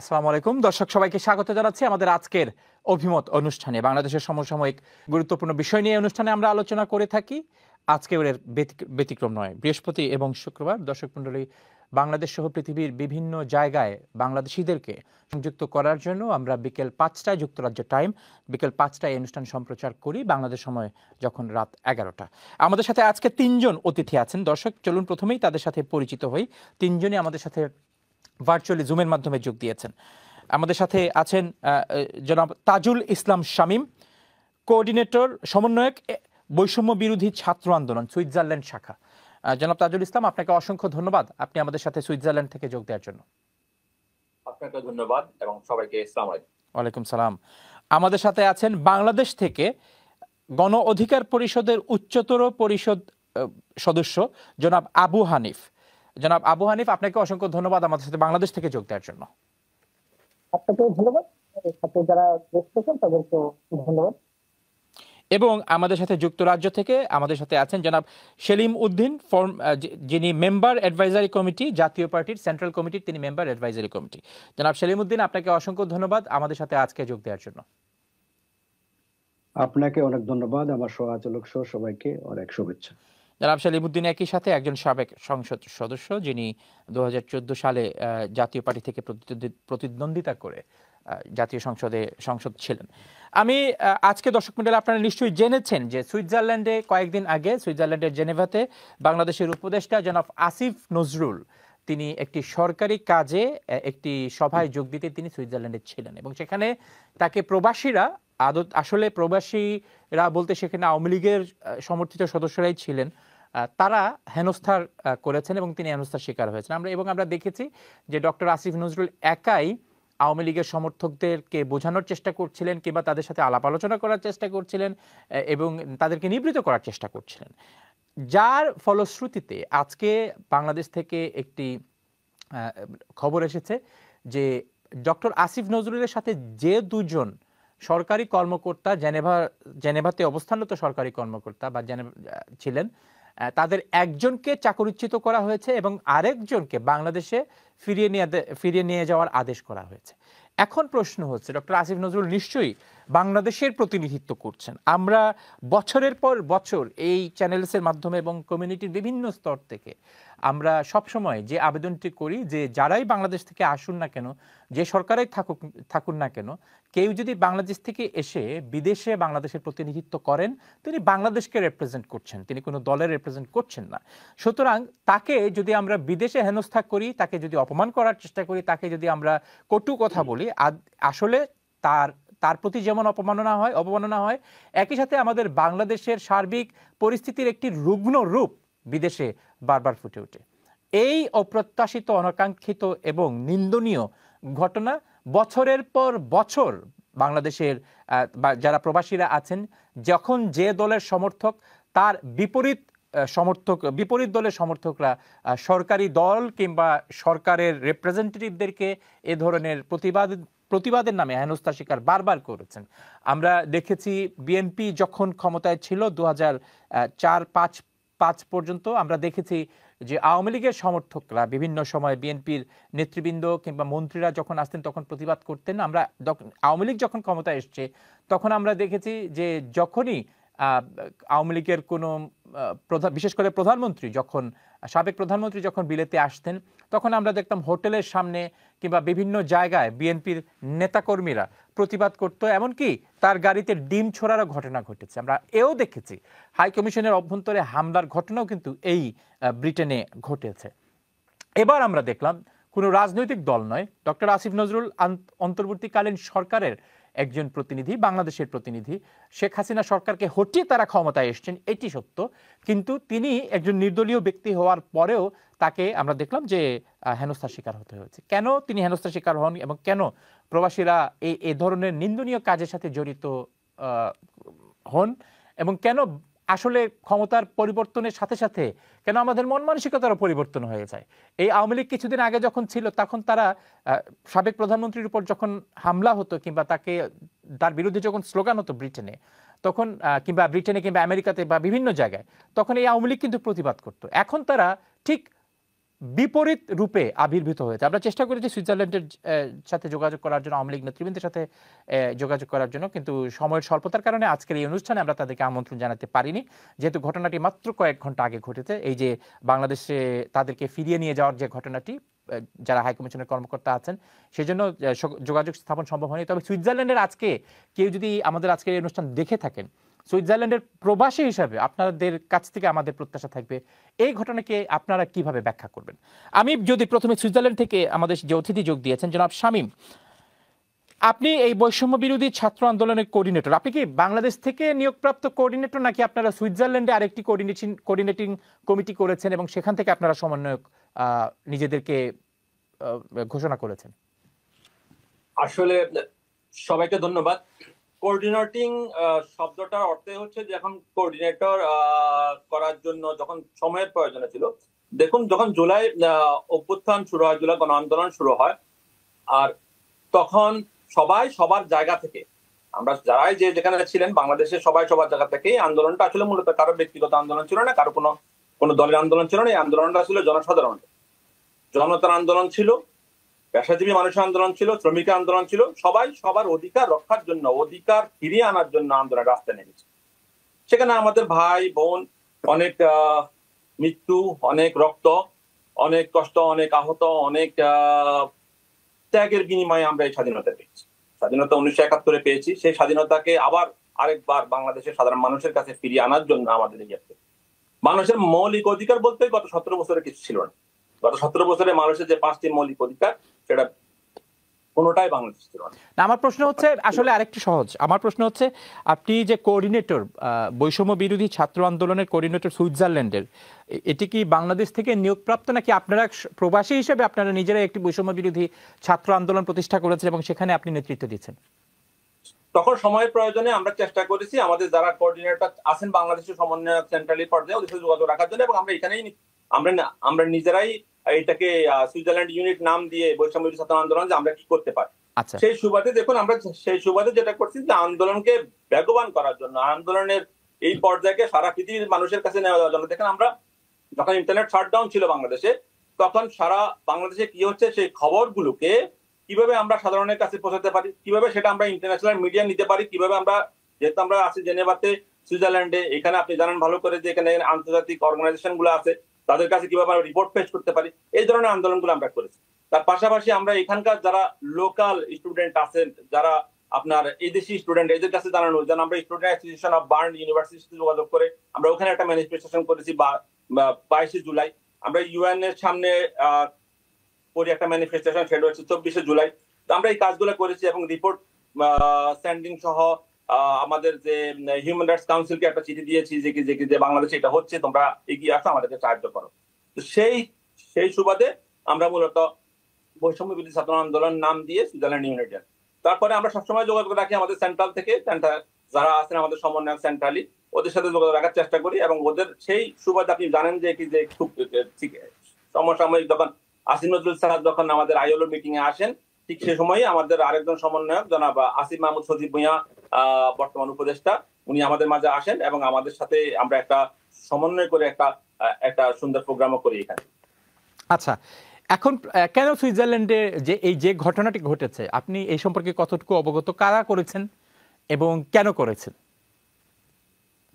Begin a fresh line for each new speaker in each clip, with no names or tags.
আসসালামু আলাইকুম দর্শক, সবাইকে স্বাগত জানাচ্ছি আমাদের আজকের অভিমত অনুষ্ঠানে। বাংলাদেশের সমসাময়িক গুরুত্বপূর্ণ বিষয় নিয়ে অনুষ্ঠানে আমরা আলোচনা করে থাকি। আজকে এর ব্যতিক্রম নয়। বৃহস্পতি এবং শুক্রবার দর্শক মণ্ডলী, বাংলাদেশ সহ পৃথিবীর বিভিন্ন জায়গায় বাংলাদেশিদেরকে সংযুক্ত করার জন্য আমরা বিকেল ৫টায় যুক্তরাজ্য টাইম বিকেল ৫টায় এই অনুষ্ঠান সম্প্রচার করি, বাংলাদেশ সময় যখন রাত ১১টা। আমাদের সাথে আজকে ৩জন অতিথি আছেন। দর্শক চলুন প্রথমেই তাদের সাথে পরিচিত হই। ৩জনই আমাদের সাথে ভার্চুয়ালি জুমের মাধ্যমে যোগ দিয়েছেন। আমাদের সাথে আছেন জনাব তাজুল ইসলাম শামীম, কোঅর্ডিনেটর সমন্বয়ক বৈষম্য বিরোধী ছাত্র আন্দোলন সুইজারল্যান্ড শাখা। জনাব তাজুল ইসলাম, আপনাকে অসংখ্য ধন্যবাদ আপনি আমাদের সাথে সুইজারল্যান্ড থেকে যোগ দেওয়ার জন্য।
আপনাকে ধন্যবাদ এবং সবাইকে আসসালামু আলাইকুম।
ওয়ালাইকুম সালাম। আমাদের সাথে আছেন বাংলাদেশ থেকে গণ অধিকার পরিষদের উচ্চতর পরিষদ সদস্য জনাব আবু হানিফ। জনাব আবু হানিফ, আপনাকে অসংখ্য ধন্যবাদ আমাদের সাথে বাংলাদেশ থেকে যোগ দেওয়ার জন্য।
আপনাকেও ধন্যবাদ, সাথে যারা দেখতেছেন তাদেরকেও ধন্যবাদ।
এবং আমাদের সাথে যুক্তরাজ্য থেকে আমাদের সাথে আছেন জনাব সেলিম উদ্দিন, যিনি মেম্বার অ্যাডভাইজারি কমিটি, জাতীয় পার্টির সেন্ট্রাল কমিটির তিনি মেম্বার অ্যাডভাইজারি কমিটি। জনাব সেলিম উদ্দিন, আপনাকে অসংখ্য ধন্যবাদ আমাদের সাথে আজকে যোগ দেওয়ার জন্য।
আপনাকে অনেক ধন্যবাদ, আমার সহআলোচক সহ সবাইকে অনেক শুভেচ্ছা।
জনাব সেলিম উদ্দিন একই সাথে একজন সাবেক সংসদ সদস্য, যিনি 2014 সালে জাতীয় পার্টি থেকে প্রতিদ্বন্দ্বিতা করে জাতীয় সংসদ ছিলেন। আমি আজকে দর্শক মণ্ডলী, আপনারা নিশ্চয়ই জেনেছেন যে সুইজারল্যান্ডে কয়েকদিন আগে সুইজারল্যান্ডের জেনেভাতে বাংলাদেশের উপদেষ্টা জনাব আসিফ নজরুল তিনি একটি সরকারি কাজে একটি সভায় যোগ দিতে তিনি সুইজারল্যান্ডে ছিলেন এবং সেখানে তাকে প্রবাসীরা, আসলে প্রবাসীরা বলতে সেখানে আওয়ামী লীগের সমর্থিত সদস্যরাই ছিলেন, তারা হেনস্থার করেছেন এবং তিনি হেনস্থার শিকার হয়েছেন। আমরা দেখেছি যে ডক্টর আসিফ নজরুল একাই আওয়ামী লীগের সমর্থকদেরকে বোঝানোর চেষ্টা করছিলেন কিংবা তাদের সাথে আলাপ আলোচনা করার চেষ্টা করছিলেন এবং তাদেরকে নিবৃত করার চেষ্টা করছিলেন, যার ফলশ্রুতিতে আজকে বাংলাদেশ থেকে একটি খবর এসেছে যে ডক্টর আসিফ নজরুলের সাথে যে দুজন সরকারি কর্মকর্তা জেনেভাতে অবস্থানরত সরকারি কর্মকর্তা বা ছিলেন, তাদের একজনকে চাকরিচ্যুত করা হয়েছে এবং আরেকজনকে বাংলাদেশে ফিরিয়ে নিয়ে যাওয়ার আদেশ করা হয়েছে। এখন প্রশ্ন হচ্ছে, ডক্টর আসিফ নজরুল নিশ্চয়ই বাংলাদেশের প্রতিনিধিত্ব করছেন। আমরা বছরের পর বছর এই চ্যানেলসের মাধ্যমে এবং কমিউনিটির বিভিন্ন স্তর থেকে আমরা সবসময় যে আবেদনটি করি যে যারাই বাংলাদেশ থেকে আসুন না কেন, যে সরকারেই থাকুন না কেন, কেউ যদি বাংলাদেশ থেকে এসে বিদেশে বাংলাদেশের প্রতিনিধিত্ব করেন, তিনি বাংলাদেশকে রিপ্রেজেন্ট করছেন, তিনি কোনো দলের রিপ্রেজেন্ট করছেন না। সুতরাং তাকে যদি আমরা বিদেশে হেনস্থা করি, তাকে যদি অপমান করার চেষ্টা করি, তাকে যদি আমরা কটু কথা বলি, আসলে তার প্রতি যেমন অপমাননা হয়, একই সাথে আমাদের বাংলাদেশের সার্বিক পরিস্থিতির একটি রুগ্ন রূপ বিদেশে বারবার ফুটে ওঠে। এই অপ্রত্যাশিত, অনাকাঙ্ক্ষিত এবং নিন্দনীয় ঘটনা বছরের পর বছর বাংলাদেশের যারা প্রবাসীরা আছেন, যখন যে দলের সমর্থক তার বিপরীত দলের সমর্থকরা সরকারি দল কিংবা সরকারের রিপ্রেজেন্টেটিভদেরকে এ ধরনের প্রতিবাদের নামে হেনস্থার শিকার বারবার করেছেন। আমরা দেখেছি বিএনপি যখন ক্ষমতায় ছিল 2004-05 পর্যন্ত, আমরা দেখেছি যে আওয়ামী লীগের সমর্থকরা বিভিন্ন সময় বিএনপির নেতৃবৃন্দ কিংবা মন্ত্রীরা যখন আসতেন তখন প্রতিবাদ করতেন। আমরা আওয়ামী লীগ যখন ক্ষমতায় এসছে তখন আমরা দেখেছি যে যখনই আওয়ামী লীগের কোনো বিশেষ করে সাবেক প্রধানমন্ত্রী যখন বিলেতে আসতেন, তখন আমরা দেখতাম হোটেলের সামনে কিংবা বিভিন্ন জায়গায় বিএনপির নেতাকর্মীরা প্রতিবাদ করত, এমনকি তার গাড়িতে ডিম ছোড়ারও ঘটনা ঘটেছে। আমরা এও দেখেছি হাই কমিশনের অভ্যন্তরে হামলার ঘটনাও কিন্তু এই ব্রিটেনে ঘটেছে। এবার আমরা দেখলাম কোনো রাজনৈতিক দল নয়, ডক্টর আসিফ নজরুল অন্তর্বর্তীকালীন সরকারের একজন প্রতিনিধি, বাংলাদেশের প্রতিনিধি। শেখ হাসিনা সরকারকে হটিয়ে তারা ক্ষমতায় এসেছেন, এটি সত্য, কিন্তু তিনি একজন নির্দলীয় ব্যক্তি হওয়ার পরেও তাকে আমরা দেখলাম যে হেনস্থার শিকার হতে হয়েছে। কেন তিনি হেনস্থার শিকার হন এবং কেন প্রবাসীরা এই ধরনের নিন্দনীয় কাজের সাথে জড়িত হন এবং কেন আসলে ক্ষমতার পরিবর্তনের সাথে সাথে কেন আমাদের মন মানসিকতারও পরিবর্তন হয়ে যায়। এই আওয়ামী লীগ কিছুদিন আগে যখন ছিল তখন তারা সাবেক প্রধানমন্ত্রীর উপর যখন হামলা হতো কিংবা তার বিরুদ্ধে যখন স্লোগান হতো ব্রিটেনে, তখন কিংবা আমেরিকাতে বা বিভিন্ন জায়গায়, তখন এই আওয়ামী লীগ কিন্তু প্রতিবাদ করতো। এখন তারা ঠিক বিপরীত রূপে আবির্ভূত হয়েছে। আমরা চেষ্টা করেছি সুইজারল্যান্ডের সাথে যোগাযোগ করার জন্য, আওয়ামী লীগ নেতৃবৃন্দের সাথে যোগাযোগ করার জন্য, কিন্তু সময়ের স্বল্পতার কারণে আজকের এই অনুষ্ঠানে আমরা তাদেরকে আমন্ত্রণ জানাতে পারিনি, যেহেতু ঘটনাটি মাত্র কয়েক ঘন্টা আগে ঘটেছে। এই যে বাংলাদেশে তাদেরকে ফিরিয়ে নিয়ে যাওয়ার যে ঘটনাটি, যারা হাইকমিশনের কর্মকর্তা আছেন, সেজন্য যোগাযোগ স্থাপন সম্ভব হয়নি। তবে সুইজারল্যান্ডের আজকে কেউ যদি আমাদের আজকের এই অনুষ্ঠান দেখে থাকেন, সুইজারল্যান্ডের প্রবাসী হিসাবে আপনাদের কাছ থেকে আমাদের প্রত্যাশা থাকবে এই ঘটনাকে আপনারা কিভাবে ব্যাখ্যা করবেন। আমি যদি প্রথমে সুইজারল্যান্ড থেকে আমাদের যে অতিথি যোগ দিয়েছেন জনাব শামীম, আপনি এই বৈষম্য বিরোধী ছাত্র আন্দোলনের কোঅর্ডিনেটর, আপনি কি বাংলাদেশ থেকে নিয়োগপ্রাপ্ত কোঅর্ডিনেটর, নাকি আপনারা সুইজারল্যান্ডে আরেকটি কোঅর্ডিনেটিং কমিটি করেছেন এবং সেখান থেকে আপনারা সমন্বয়ক নিজেদেরকে ঘোষণা করেছেন?
আসলে সবাইকে ধন্যবাদ। কোঅর্ডিনেটিং শব্দটার অর্থ হচ্ছে যে এখন কোঅর্ডিনেটর করার জন্য যখন সময়ের প্রয়োজন ছিল, দেখুন যখন জুলাই অভ্যুত্থান শুরু হয়, জুলাই গণ আন্দোলন শুরু হয়, আর তখন সবাই সবার জায়গা থেকে, আমরা যারাই যে যেখানে ছিলেন বাংলাদেশের সবাই সবার জায়গা থেকে আন্দোলনটা আসলে মূলত কারো ব্যক্তিগত আন্দোলন ছিল না, কারো কোনো দলের আন্দোলন ছিল না। এই আন্দোলনটা ছিল জনসাধারণের, জনতার আন্দোলন ছিল, পেশাজীবী মানুষের আন্দোলন ছিল, শ্রমিকের আন্দোলন ছিল। সবাই সবার অধিকার রক্ষার জন্য, অধিকার ফিরিয়ে আনার জন্য আন্দোলনের রাস্তায় নেমেছে। সেখানে আমাদের ভাই বোন, অনেক মৃত্যু, অনেক রক্ত, অনেক কষ্ট, অনেক আহত, অনেক ত্যাগের বিনিময়ে আমরা এই স্বাধীনতা পেয়েছি। স্বাধীনতা 1971-এ পেয়েছি। সেই স্বাধীনতাকে আবার আরেকবার বাংলাদেশের সাধারণ মানুষের কাছে ফিরিয়ে আনার জন্য আমাদের এই মানুষের মৌলিক অধিকার বলতে গত 17 বছরে কিছু ছিল না। গত 17 বছরে মানুষের যে 5টি মৌলিক অধিকার, সেটা কোনোটাই বাংলাদেশ ছিল না।
আমার প্রশ্ন হচ্ছে আসলে আরেকটু সহজ। আমার প্রশ্ন হচ্ছে, আপনি যে কোঅর্ডিনেটর, বৈষম্য বিরোধী ছাত্র আন্দোলনের কোঅর্ডিনেটর সুইজারল্যান্ডের, এটি কি বাংলাদেশ থেকে নিয়োগপ্রাপ্ত, নাকি আপনারা প্রবাসী হিসেবে আপনারা নিজেরাই একটি বৈষম্য বিরোধী ছাত্র আন্দোলন প্রতিষ্ঠা করেছেন এবং সেখানে আপনি নেতৃত্ব দিচ্ছেন?
তখন সময়ের প্রয়োজনে আমরা চেষ্টা করেছি আমাদের যারা কোঅর্ডিনেটর আছেন বাংলাদেশের সমন্বয়ক সেন্ট্রালি পর্যায়ে, ওদের সাথে যোগাযোগ রাখার জন্য, এবং আমরা এখানেই আমরা নিজেরাই এটাকে সুইজারল্যান্ড ইউনিট নাম দিয়ে বৈষম্য বিরোধী ছাত্র আন্দোলন যে আমরা কি করতে পারি। সেই সুবাদে দেখুন, আমরা সেই সুবাদে যেটা করছি যে আন্দোলনকে বেগবান করার জন্য, আন্দোলনের এই পর্যায়ে সারা পৃথিবীর মানুষের কাছে নেওয়া যাওয়ার জন্য। দেখেন, আমরা যখন ইন্টারনেট শাটডাউন ছিল বাংলাদেশে, তখন সারা বাংলাদেশে কি হচ্ছে সেই খবরগুলোকে কিভাবে আমরা সাধারণের কাছে পৌঁছাতে পারি, কিভাবে সেটা আমরা ইন্টারন্যাশনাল মিডিয়া নিতে পারি, কিভাবে আমরা, যেহেতু আমরা আছি জেনেভাতে, সুইজারল্যান্ডে, এখানে আপনি জানেন ভালো করে যে এখানে আন্তর্জাতিক অর্গানাইজেশন গুলো আছে, তাদের কাছে কিভাবে আমরা রিপোর্ট পেশ করতে পারি, এই ধরনের আন্দোলনগুলো আমরা করেছি। তার পাশাপাশি আমরা এখানকার যারা লোকাল স্টুডেন্ট আছেন, যারা আপনার এই দেশি স্টুডেন্ট, এদের কাছে জানানো, যেন আমরা স্টুডেন্ট অ্যাসোসিয়েশন অফ বার্ন ইউনিভার্সিটির সাথে যোগাযোগ করে আমরা ওখানে একটা ম্যানিফেস্টেশন করেছি 22শে জুলাই। আমরা ইউএন এর সামনে করি একটা ম্যানিফেস্টেশন, সেটা হচ্ছে 24শে জুলাই। আমরা এই কাজগুলো করেছি এবং রিপোর্ট সেন্ডিং সহ আমাদের যে হিউম্যান রাইটস কাউন্সিলকে একটা চিঠি দিয়েছি যে বাংলাদেশে এটা হচ্ছে, তোমরা এগিয়ে আসো, আমাদেরকে সাহায্য করো। তো সেই সুবাদে আমরা মূলত বৈষম্য বিরোধী ছাত্র আন্দোলন নাম দিয়ে সুইজারল্যান্ড ইউনিটের। তারপরে আমরা সবসময় যোগাযোগ রাখি আমাদের সেন্ট্রাল থেকে, যারা আছেন আমাদের সমন্বয়ক সেন্ট্রালি, ওদের সাথে যোগাযোগ রাখার চেষ্টা করি। এবং ওদের সেই সুবাদে আপনি জানেন যে খুব সমসাময়িক যখন আসিফ নজরুল স্যার যখন আমাদের আইএলও মিটিং এ আসেন, ঠিক সেই সময়ই আমাদের আরেকজন সমন্বয়ক জনাব আসিফ মাহমুদ সজীব ভূঁইয়া, বর্তমান উপদেষ্টা, উনি আমাদের মাঝে আসেন এবং আমাদের সাথে আমরা একটা সমন্বয় করে একটা সুন্দর প্রোগ্রামও করি এখানে।
আচ্ছা, এখন কেন সুইজারল্যান্ডে যে ঘটনাটি ঘটেছে, আপনি এই সম্পর্কে কতটুকু অবগত, কারা করেছেন এবং কেন করেছেন?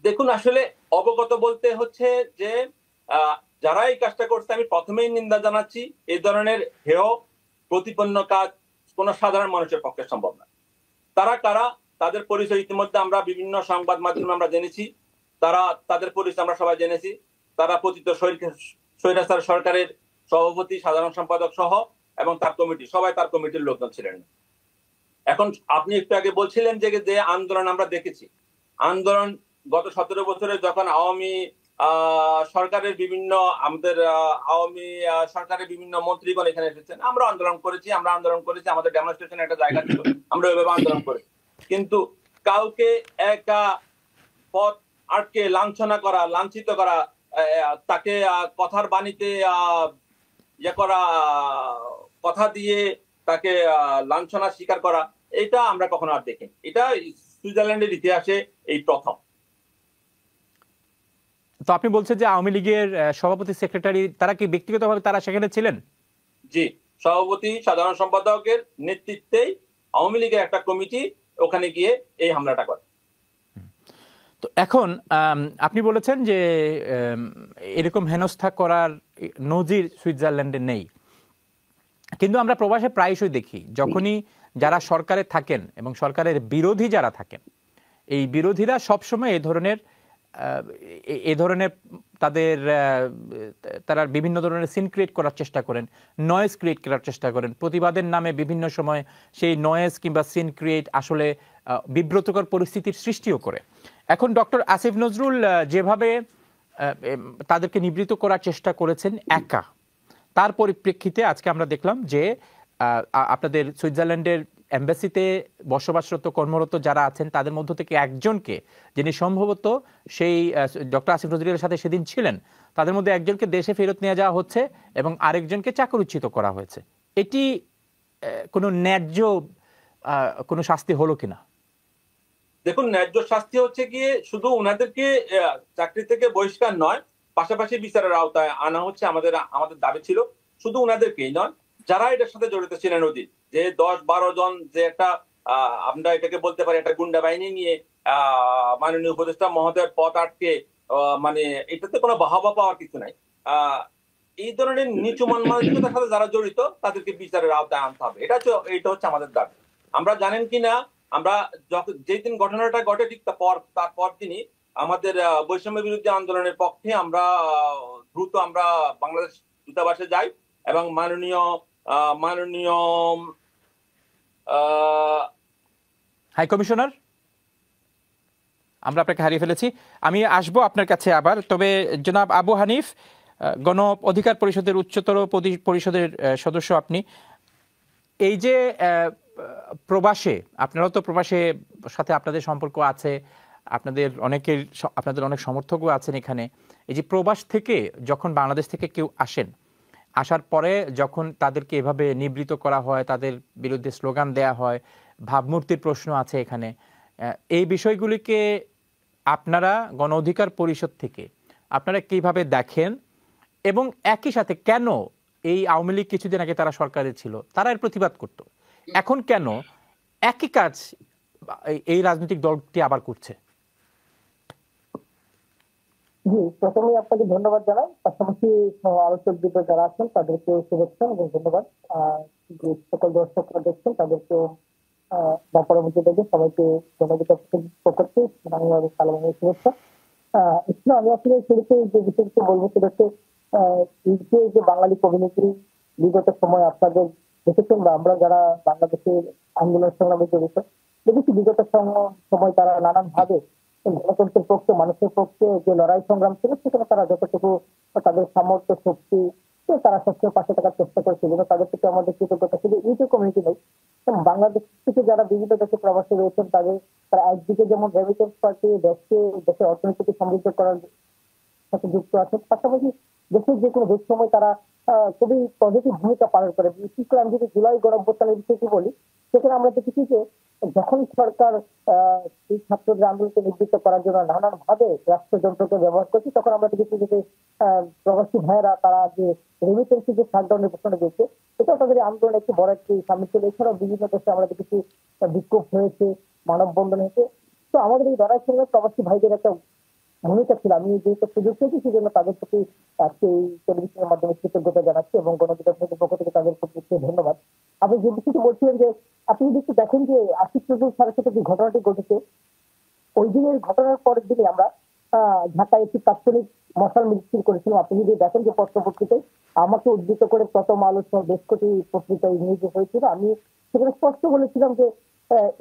দেখুন, আসলে অবগত বলতে হচ্ছে যে যারা এই কাজটা করছে, আমি প্রথমেই নিন্দা জানাচ্ছি। এই ধরনের হেয় প্রতিপন্ন কাজ কোন সাধারণ মানুষের পক্ষে সম্ভব না। তারা কারা, তাদের পরিচয় ইতিমধ্যে আমরা বিভিন্ন সংবাদ মাধ্যমে আমরা জেনেছি, তাদের পরিচয় আমরা সবাই জেনেছি। তারা পতিত স্বৈরাচার সরকারের সভাপতি, সাধারণ সম্পাদক সহ এবং তার কমিটি, সবাই তার কমিটির লোকজন ছিলেন। এখন আপনি একটু আগে বলছিলেন যে আন্দোলন আমরা দেখেছি, আন্দোলন গত 17 বছরে যখন আওয়ামী সরকারের বিভিন্ন মন্ত্রীগণ এখানে এসেছেন, আমরা আন্দোলন করেছি, আমাদের ডেমনস্ট্রেশন একটা জায়গা ছিল, আমরা ওইভাবে আন্দোলন করেছি। কিন্তু কাউকে একা পথ আটকে লাঞ্ছনা করা, লাঞ্ছিত করা, তাকে কথার বাণীতে কথা দিয়ে তাকে লাঞ্ছনা স্বীকার করা, এটা আমরা কখনো আর দেখিনি। এটা সুইজারল্যান্ডের ইতিহাসে এই প্রথম।
তো আপনি বলছেন যে আওয়ামী লীগের সভাপতি সেক্রেটারি তারা কি ব্যক্তিগতভাবে তারা সেখানে ছিলেন?
জি, সভাপতি সাধারণ সম্পাদকের নেতৃত্বেই আওয়ামী লীগের একটা কমিটি ওখানে গিয়ে এই হামলাটা করে।
তো এখন আপনি বলেছেন যে এরকম হেনস্থা করার নজির সুইজারল্যান্ডে নেই, কিন্তু আমরা প্রবাসে প্রায়শই দেখি যখনই যারা সরকারে থাকেন এবং সরকারের বিরোধী যারা থাকেন, এই বিরোধীরা সবসময় এ ধরনের তাদের তারা বিভিন্ন ধরনের সিন ক্রিয়েট করার চেষ্টা করেন, নয়েজ ক্রিয়েট করার চেষ্টা করেন। প্রতিবাদের নামে বিভিন্ন সময় সেই নয়েজ কিংবা সিন ক্রিয়েট আসলে বিব্রতকর পরিস্থিতির সৃষ্টিও করে। এখন ডক্টর আসিফ নজরুল যেভাবে তাদেরকে নিবৃত্ত করার চেষ্টা করেছেন একা, তার পরিপ্রেক্ষিতে আজকে আমরা দেখলাম যে আপনাদের সুইজারল্যান্ডের এম্বাসিতে বসবাসরত কর্মরত যারা আছেন তাদের মধ্য থেকে একজনকে, যিনি সম্ভবত সেই ডক্টর আসিফ নজরুলের সাথে সেদিন ছিলেন, তাদের মধ্যে একজনকে দেশে ফেরত নিয়ে যাওয়া হচ্ছে এবং আরেকজনকে চাকরিচ্যুত করা হয়েছে। এটি কোনো ন্যায্য কোনো শাস্তি হলো কিনা?
দেখুন, ন্যায্য শাস্তি হচ্ছে গিয়ে শুধু ওনাদেরকে চাকরি থেকে বহিষ্কার নয়, পাশাপাশি বিচারের আওতায় আনা হচ্ছে। আমাদের দাবি ছিল শুধু ওনাদেরকেই নয়, যারা এটার সাথে জড়িত ছিলেন অতীত, যে 10-12 জন, যে একটা আমরা এটাকে বলতে পারি একটা গুন্ডা বাহিনী নিয়ে মাননীয় উপদেষ্টা মহোদয়ের পথ আটকে, মানে এটাতে কোনো বাহবা পাওয়ার কিছু নাই। এই ধরনের নিচু মানসিকতার সাথে যারা জড়িত তাদেরকে বিচারের আওতায় আনতে হবে। এটা হচ্ছে আমাদের দাবি। আমরা জানেন কিনা, আমরা যেই দিন ঘটনাটা ঘটে ঠিক তারপর দিনই আমাদের বৈষম্য বিরোধী আন্দোলনের পক্ষে আমরা দ্রুত বাংলাদেশ দূতাবাসে যাই এবং মাননীয়
হাই কমিশনার, আমরা আপনাকে হারিয়ে ফেলেছি, আমি আসবো আপনার কাছে আবার। তবে জনাব আবু হানিফ, গণ অধিকার পরিষদের উচ্চতর পরিষদের সদস্য আপনি, এই যে প্রবাসে, আপনারাও তো প্রবাসে সাথে আপনাদের সম্পর্ক আছে, আপনাদের অনেক সমর্থকও আছেন এখানে। এই যে প্রবাস থেকে যখন বাংলাদেশ থেকে কেউ আসার পরে যখন তাদেরকে এভাবে নিবৃত্ত করা হয়, তাদের বিরুদ্ধে স্লোগান দেয়া হয়, ভাবমূর্তির প্রশ্ন আছে এখানে, এই বিষয়গুলিকে আপনারা গণ অধিকার পরিষদ থেকে আপনারা কিভাবে দেখেন? এবং একই সাথে কেন এই আওয়ামী লীগ কিছুদিন আগে তারা সরকারে ছিল, তারা এর প্রতিবাদ করত, এখন কেন একই কাজ এই রাজনৈতিক দলটি আবার করছে?
জি, প্রথমে আপনাকে ধন্যবাদ জানাই, পাশাপাশি আলোচক দিকে যারা আছেন তাদেরকে শুভেচ্ছা এবং ধন্যবাদ। যে সকল দর্শকরা দেখছেন তাদেরকে বা পরবর্তী থেকে সবাইকে জনগণের পক্ষ থেকে বাংলার সালামের শুভেচ্ছা। আমি আসলে শুরুতে যে বিষয়টি বলবো সেটা হচ্ছে এই যে বাঙালি কমিউনিটি বিগত সময় আপনাদের দেখেছেন বা আমরা যারা বাংলাদেশের আন্দোলন সংগ্রামে জড়িত দেখেছি, বিগত সময় তারা নানান ভাবে গণতন্ত্রের পক্ষে, মানুষের পক্ষে যে লড়াই সংগ্রাম ছিল সেখানে তারা যতটুকু তাদের সামর্থ্য শক্তি তারা সবসময় পাশে থাকার চেষ্টা করেছিল। তাদের থেকে আমাদের কৃতজ্ঞতা শুধু এই যে কমিউনিটি নেই, বাংলাদেশ থেকে যারা বিভিন্ন দেশে প্রবাসী রয়েছেন তারা একদিকে যেমন রেমিটেন্স পার্টি দেশের অর্থনীতিকে সমৃদ্ধ করার সাথে যুক্ত আছে, পাশাপাশি দেশের যে কোনো দেশ সময় তারা খুবই পজিটিভ ভূমিকা পালন করে। বিশেষ করে আমি যদি জুলাই গণঅভ্যুত্থানের বিষয়টি বলি, সেখানে আমরা দেখেছি যে যখন সরকার এই ছাত্রদের আন্দোলনকে নিবৃত্ত করার জন্য নানান ভাবে রাষ্ট্রযন্ত্রকে ব্যবহার করছে, তখন আমরা দেখেছি যে প্রবাসী ভাইয়েরা তারা যে রেমিটেন্সি যে শাটডাউনের ঘোষণা দিয়েছে, এটাও তাদের আন্দোলন একটি বড় একটি সামিল ছিল। এছাড়াও বিভিন্ন দেশে আমরা দেখেছি বিক্ষোভ হয়েছে, মানববন্ধন হয়েছে। তো আমাদের এই লড়াই সঙ্গে প্রবাসী ভাইদের একটা ভূমিকা ছিল। আমি যেহেতু সুযোগ পেয়েছি সেজন্য তাদের প্রতি আজকে এই টেলিভিশনের মাধ্যমে কৃতজ্ঞতা জানাচ্ছি এবং গণঅধিকার পক্ষ থেকে তাদের প্রতি ধন্যবাদ। আপনি যে বিষয়টি বলছিলেন যে আপনি যদি একটু দেখেন যে আসিফ নজরুল স্যারের সাথে যে ঘটনাটি ঘটেছে, ওই দিনের ঘটনার পরের দিনে আমরা ঢাকায় একটি তাৎক্ষণিক মশাল মিছিল করেছিলাম। আপনি যদি দেখেন যে পত্রপত্রিকায় আমাকে উদ্ধৃত করে প্রথম আলো সহ বেশ কটি পত্রিকায় নিয়োজিত হয়েছিল, আমি সেখানে স্পষ্ট বলেছিলাম যে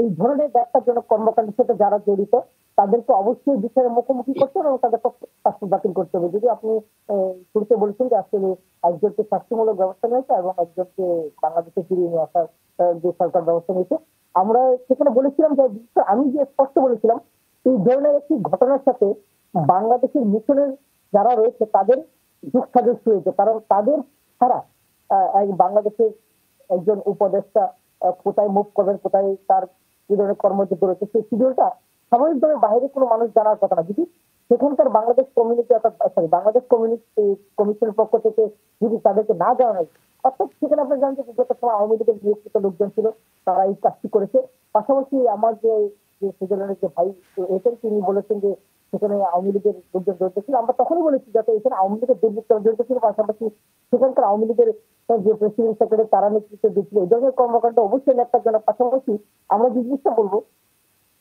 এই ধরনের ব্যবসাজনক কর্মকাণ্ডের সাথে যারা জড়িত তাদেরকে অবশ্যই বিচারের মুখোমুখি করতে হবে এবং তাদের শাস্তি বাতিল করতে হবে। যদি আপনি শুরুতে বলেছেন যে আসলে একজনকে শাস্তিমূলক ব্যবস্থা নিয়েছে এবং একজনকে বাংলাদেশে ফিরিয়ে নিয়ে আসার যে সরকার ব্যবস্থা নিয়েছে, আমরা সেখানে বলেছিলাম যে আমি যে স্পষ্ট বলেছিলাম এই ধরনের একটি ঘটনার সাথে বাংলাদেশের মিশনের যারা রয়েছে তাদের যুক্তাযুক্ত হয়েছে, কারণ তাদের ছাড়া বাংলাদেশের একজন উপদেষ্টা কোথায় মুভ করবেন, কোথায় তার কি ধরনের কর্মযোগ্য রয়েছে সেই শিডিউলটা স্বাভাবিকভাবে বাইরে কোনো মানুষ জানার কথা না। যদি সেখানকার বাংলাদেশ কমিউনিটি অর্থাৎ সরি বাংলাদেশ কমিউনিটি কমিশনের পক্ষ থেকে যদি তাদেরকে না জানানো হয়, অর্থাৎ সেখানে আপনারা জানেন যে বিগত সময় আওয়ামী লীগের নিয়োজিত লোকজন ছিল, তারা এই কাজটি করেছে। পাশাপাশি আমার যে সুইজারল্যান্ডের যে ভাই এসেন, তিনি বলেছেন যে সেখানে আওয়ামী লীগের লোকজন জড়িত ছিল। আমরা তখনই বলেছি যাতে এখানে আওয়ামী লীগের দুর্বৃত্তরা জড়িত ছিল, পাশাপাশি সেখানকার আওয়ামী লীগের যে প্রেসিডেন্ট সেক্রেটারি তারা নেতৃত্ব দিচ্ছিল, এই ধরনের কর্মকাণ্ড অবশ্যই একটা জন্য। পাশাপাশি আমরা যে জিনিসটা বলবো,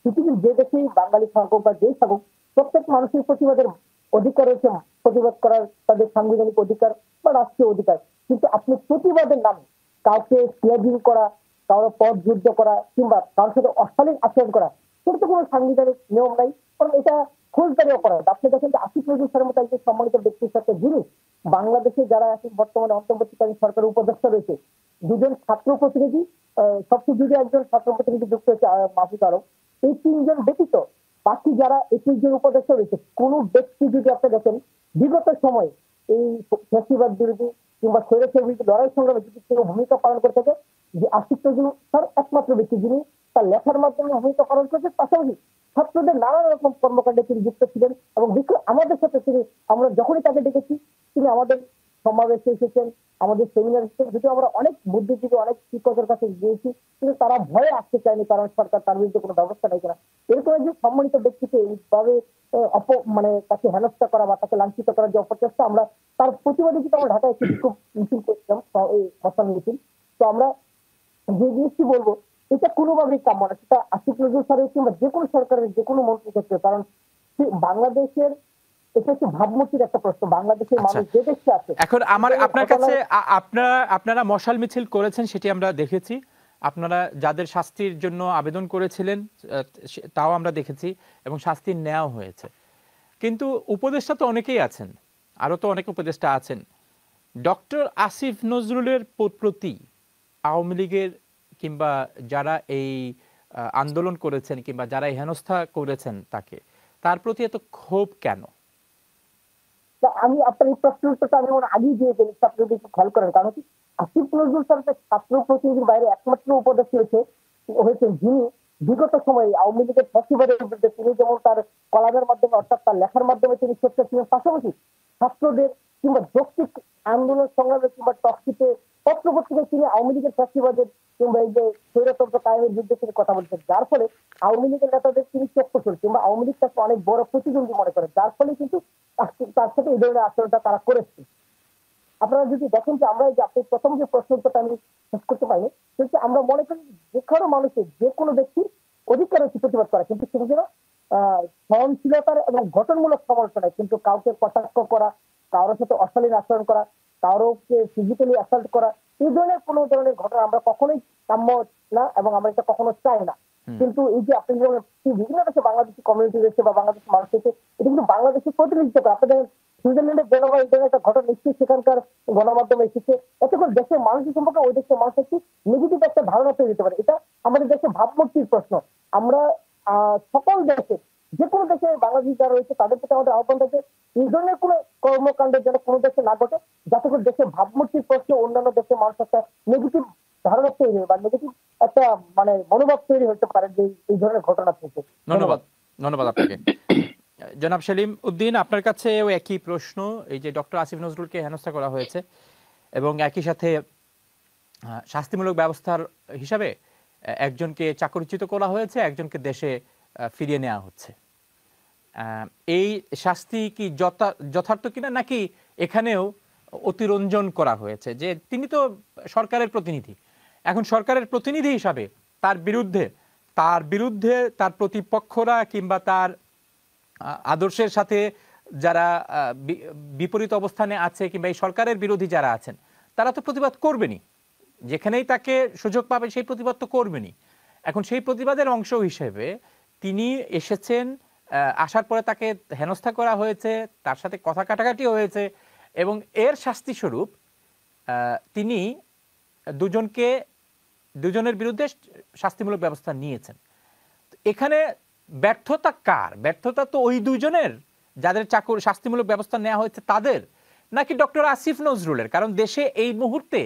পৃথিবীর যে দেশেই বাঙালি থাকুক বা যেই থাকুক, প্রত্যেক মানুষের প্রতিবাদের অধিকার রয়েছে, প্রতিবাদ করার তাদের সাংবিধানিক অধিকার বা রাষ্ট্রীয় অধিকার। কিন্তু আপনি প্রতিবাদের নামে কাউকে স্ল্যাগিং করা, কারো পথ যুদ্ধ করা কিংবা কারোর সাথে অশালীন আচরণ করা, সেটা তো কোনো সাংবিধানিক নিয়ম নাই, কারণ এটা ফৌজদারি অপরাধ। আপনি দেখেন যে আসিফ নজরুল স্যারের মতো একজন সম্মানিত ব্যক্তির সাথে যিনি বাংলাদেশে যারা এখন বর্তমানে অন্তর্বর্তীকালীন সরকারের উপদেষ্টা রয়েছে, দুজন ছাত্র প্রতিনিধি, সবচেয়ে যদি একজন ছাত্র প্রতিনিধি যুক্ত হয়েছে মাহফুজ আলম, এই তিনজন ব্যতীত বাকি যারা 21 জন উপদেষ্টা রয়েছে, কোন ব্যক্তি যদি আপনি দেখেন বিগত সময়ে এই ফ্যাসিবাদ বিরোধী কিংবা স্বৈরাচার বিরোধী লড়াই সংগ্রামে যদি কেউ ভূমিকা পালন করে থাকে, যে আসিফ নজরুল স্যার একমাত্র ব্যক্তি যিনি তার লেখার মাধ্যমে ভূমিকা পালন করেছে। পাশাপাশি ছাত্রদের নানান রকম কর্মকাণ্ডে তিনি যুক্ত ছিলেন এবং আমাদের সাথে তিনি, আমরা যখনই তাকে ডেকেছি তিনি আমাদের সমাবেশে এসেছেন, আমাদের সেমিনার এসেছেন। যদিও আমরা অনেক বুদ্ধিজীবী, অনেক শিক্ষকের কাছে গিয়েছি, কিন্তু তারা ভয়ে আসতে চায়নি, কারণ সরকার তার বিরুদ্ধে কোনো ব্যবস্থা নেয় কিনা। এরকম একজন সম্মানিত ব্যক্তিকে এইভাবে মানে তাকে হেনস্থা করা বা তাকে লাঞ্ছিত করার যে অপচেষ্টা, আমরা তার প্রতিবাদে কিন্তু আমরা ঢাকায় একটি বিক্ষোভ মিছিল করেছিলাম, এই মশাল মিছিল। তো আমরা যে জিনিসটি বলবো, এটা কোনোভাবেই কাম্য না, সেটা আসিফ নজরুল স্যারের কিংবা যে কোনো সরকারের যে কোনো মন্ত্রীর ক্ষেত্রে। কারণ বাংলাদেশের এটা হচ্ছে ভাবমূর্তির একটা প্রশ্ন, বাংলাদেশের মানুষ যে দেশে আছে।
এখন আপনার কাছে আপনারা মশাল মিছিল করেছেন, সেটি আমরা দেখেছি। আপনারা যাদের শাস্তির জন্য আবেদন করেছিলেন তাও আমরা দেখেছি এবং শাস্তি নেওয়া হয়েছে। কিন্তু উপদেষ্টা তো অনেকেই আছেন, আরো তো অনেক উপদেষ্টা আছেন। ডক্টর আসিফ নজরুলের প্রতি আওয়ামী লীগের কিংবা যারা এই আন্দোলন করেছেন কিংবা যারা এই হেনস্থা করেছেন তার প্রতি এত ক্ষোভ কেন?
আমি আপনার এই প্রশ্নের উত্তরটা আমি আগেই দিয়ে দিই, আপনি যদি একটু খেয়াল করেন। কারণ কি, আসিফ নজরুল স্যার ছাত্র প্রতিনিধির বাইরে একমাত্র উপদেশ হয়েছেন যিনি বিগত সময়ে আওয়ামী লীগের ফ্যাসিবাদের বিরুদ্ধে তিনি যেমন তার কলামের মাধ্যমে অর্থাৎ তার লেখার মাধ্যমে তিনি সোচ্চার ছিলেন, পাশাপাশি ছাত্রদের কিংবা যৌক্তিক আন্দোলন সংগ্রামে কিংবা টকশিতে পত্র পত্রিকায় তিনি আওয়ামী লীগের ফ্যাসিবাদের কিংবা এই যে স্বৈরতন্ত্র কায়েমের বিরুদ্ধে তিনি কথা বলছেন, যার ফলে আওয়ামী লীগের নেতাদের তিনি চক্ষুশূল কিংবা আওয়ামী লীগ তাকে অনেক বড় প্রতিদ্বন্দ্বী মনে করেন, যার ফলে কিন্তু তার সাথে এই ধরনের আচরণটা তারা করেছে। আপনারা যদি দেখেন যে আমরা যে আপনি প্রথম যে প্রশ্নটা আমি শেষ করতে পারিনি, কিন্তু আমরা মনে করি যে কোনো মানুষের যে কোনো ব্যক্তির অধিকার আছে প্রতিবাদ করা, কিন্তু সেটা যেন সহনশীলতার এবং গঠনমূলক সমালোচনায়, কিন্তু কাউকে কটাক্ষ করা, কারোর সাথে অশালীন আচরণ করা, কারোকে ফিজিক্যালি অ্যাসাল্ট করা, এই ধরনের কোনো ধরনের ঘটনা আমরা কখনোই কাম্য না এবং আমরা এটা কখনো চাই না। কিন্তু এই যে আপনি বিভিন্ন দেশে বাংলাদেশি কমিউনিটি রয়েছে বা বাংলাদেশের মানুষ রয়েছে, এটা কিন্তু বাংলাদেশের প্রতিনিধিত্ব করে। আপনাদের সুইজারল্যান্ডের জনগণ এই ধরনের একটা ঘটনা নিশ্চয়ই সেখানকার গণমাধ্যমে এসেছে, এতে করে দেশের মানুষের সম্পর্কে ওই দেশের মানুষ একটি নেগেটিভ একটা ধারণা তৈরি হতে পারে। এটা আমাদের দেশের ভাবমূর্তির প্রশ্ন। আমরা সকল দেশে যে কোনো দেশে বাংলাদেশ যারা রয়েছে তাদের প্রতি আমাদের আহ্বান থাকে এই ধরনের কোনো কর্মকাণ্ডের যেন কোনো দেশে না ঘটে, যাতে করে দেশের ভাবমূর্তির প্রশ্নে অন্যান্য দেশের মানুষ একটা নেগেটিভ ধারণা তৈরি হয় বা নেগেটিভ একটা মানে মনোভাব তৈরি হতে পারে যে এই ধরনের ঘটনা থেকে।
ধন্যবাদ আপনাকে। জনাব সেলিম উদ্দিন, আপনার কাছে একই প্রশ্ন। এই যে ডক্টর আসিফ নজরুলকে হেনস্থা করা হয়েছে এবং একই সাথে শাস্তিমূলক ব্যবস্থার হিসাবে একজনকে চাকরিচ্যুত করা হয়েছে, একজনকে দেশে ফিরিয়ে নেওয়া হচ্ছে। এই শাস্তি কি যথার্থ কিনা, নাকি এখানেও অতিরঞ্জন করা হয়েছে? যে তিনি তো সরকারের প্রতিনিধি, এখন সরকারের প্রতিনিধি হিসাবে তার বিরুদ্ধে তার প্রতিপক্ষরা কিংবা তার আদর্শের সাথে যারা বিপরীত অবস্থানে আছে কিংবা এই সরকারের বিরোধী যারা আছেন তারা তো প্রতিবাদ করবেনই, যেখানেই তাকে সুযোগ পাবে সেই প্রতিবাদ তো করবেনই। এখন সেই প্রতিবাদের অংশ হিসেবে তিনি এসেছেন, আসার পরে তাকে হেনস্থা করা হয়েছে, তার সাথে কথা কাটাকাটি হয়েছে এবং এর শাস্তি স্বরূপ তিনি দুজনের বিরুদ্ধে শাস্তিমূলক ব্যবস্থা নিয়েছেন। এখানে ব্যর্থতা কার? ব্যর্থতা তো ওই দুজনের যাদের শাস্তিমূলক ব্যবস্থা নেওয়া হয়েছে তাদের, নাকি ডক্টর আসিফ নজরুলের? কারণ দেশে এই মুহূর্তে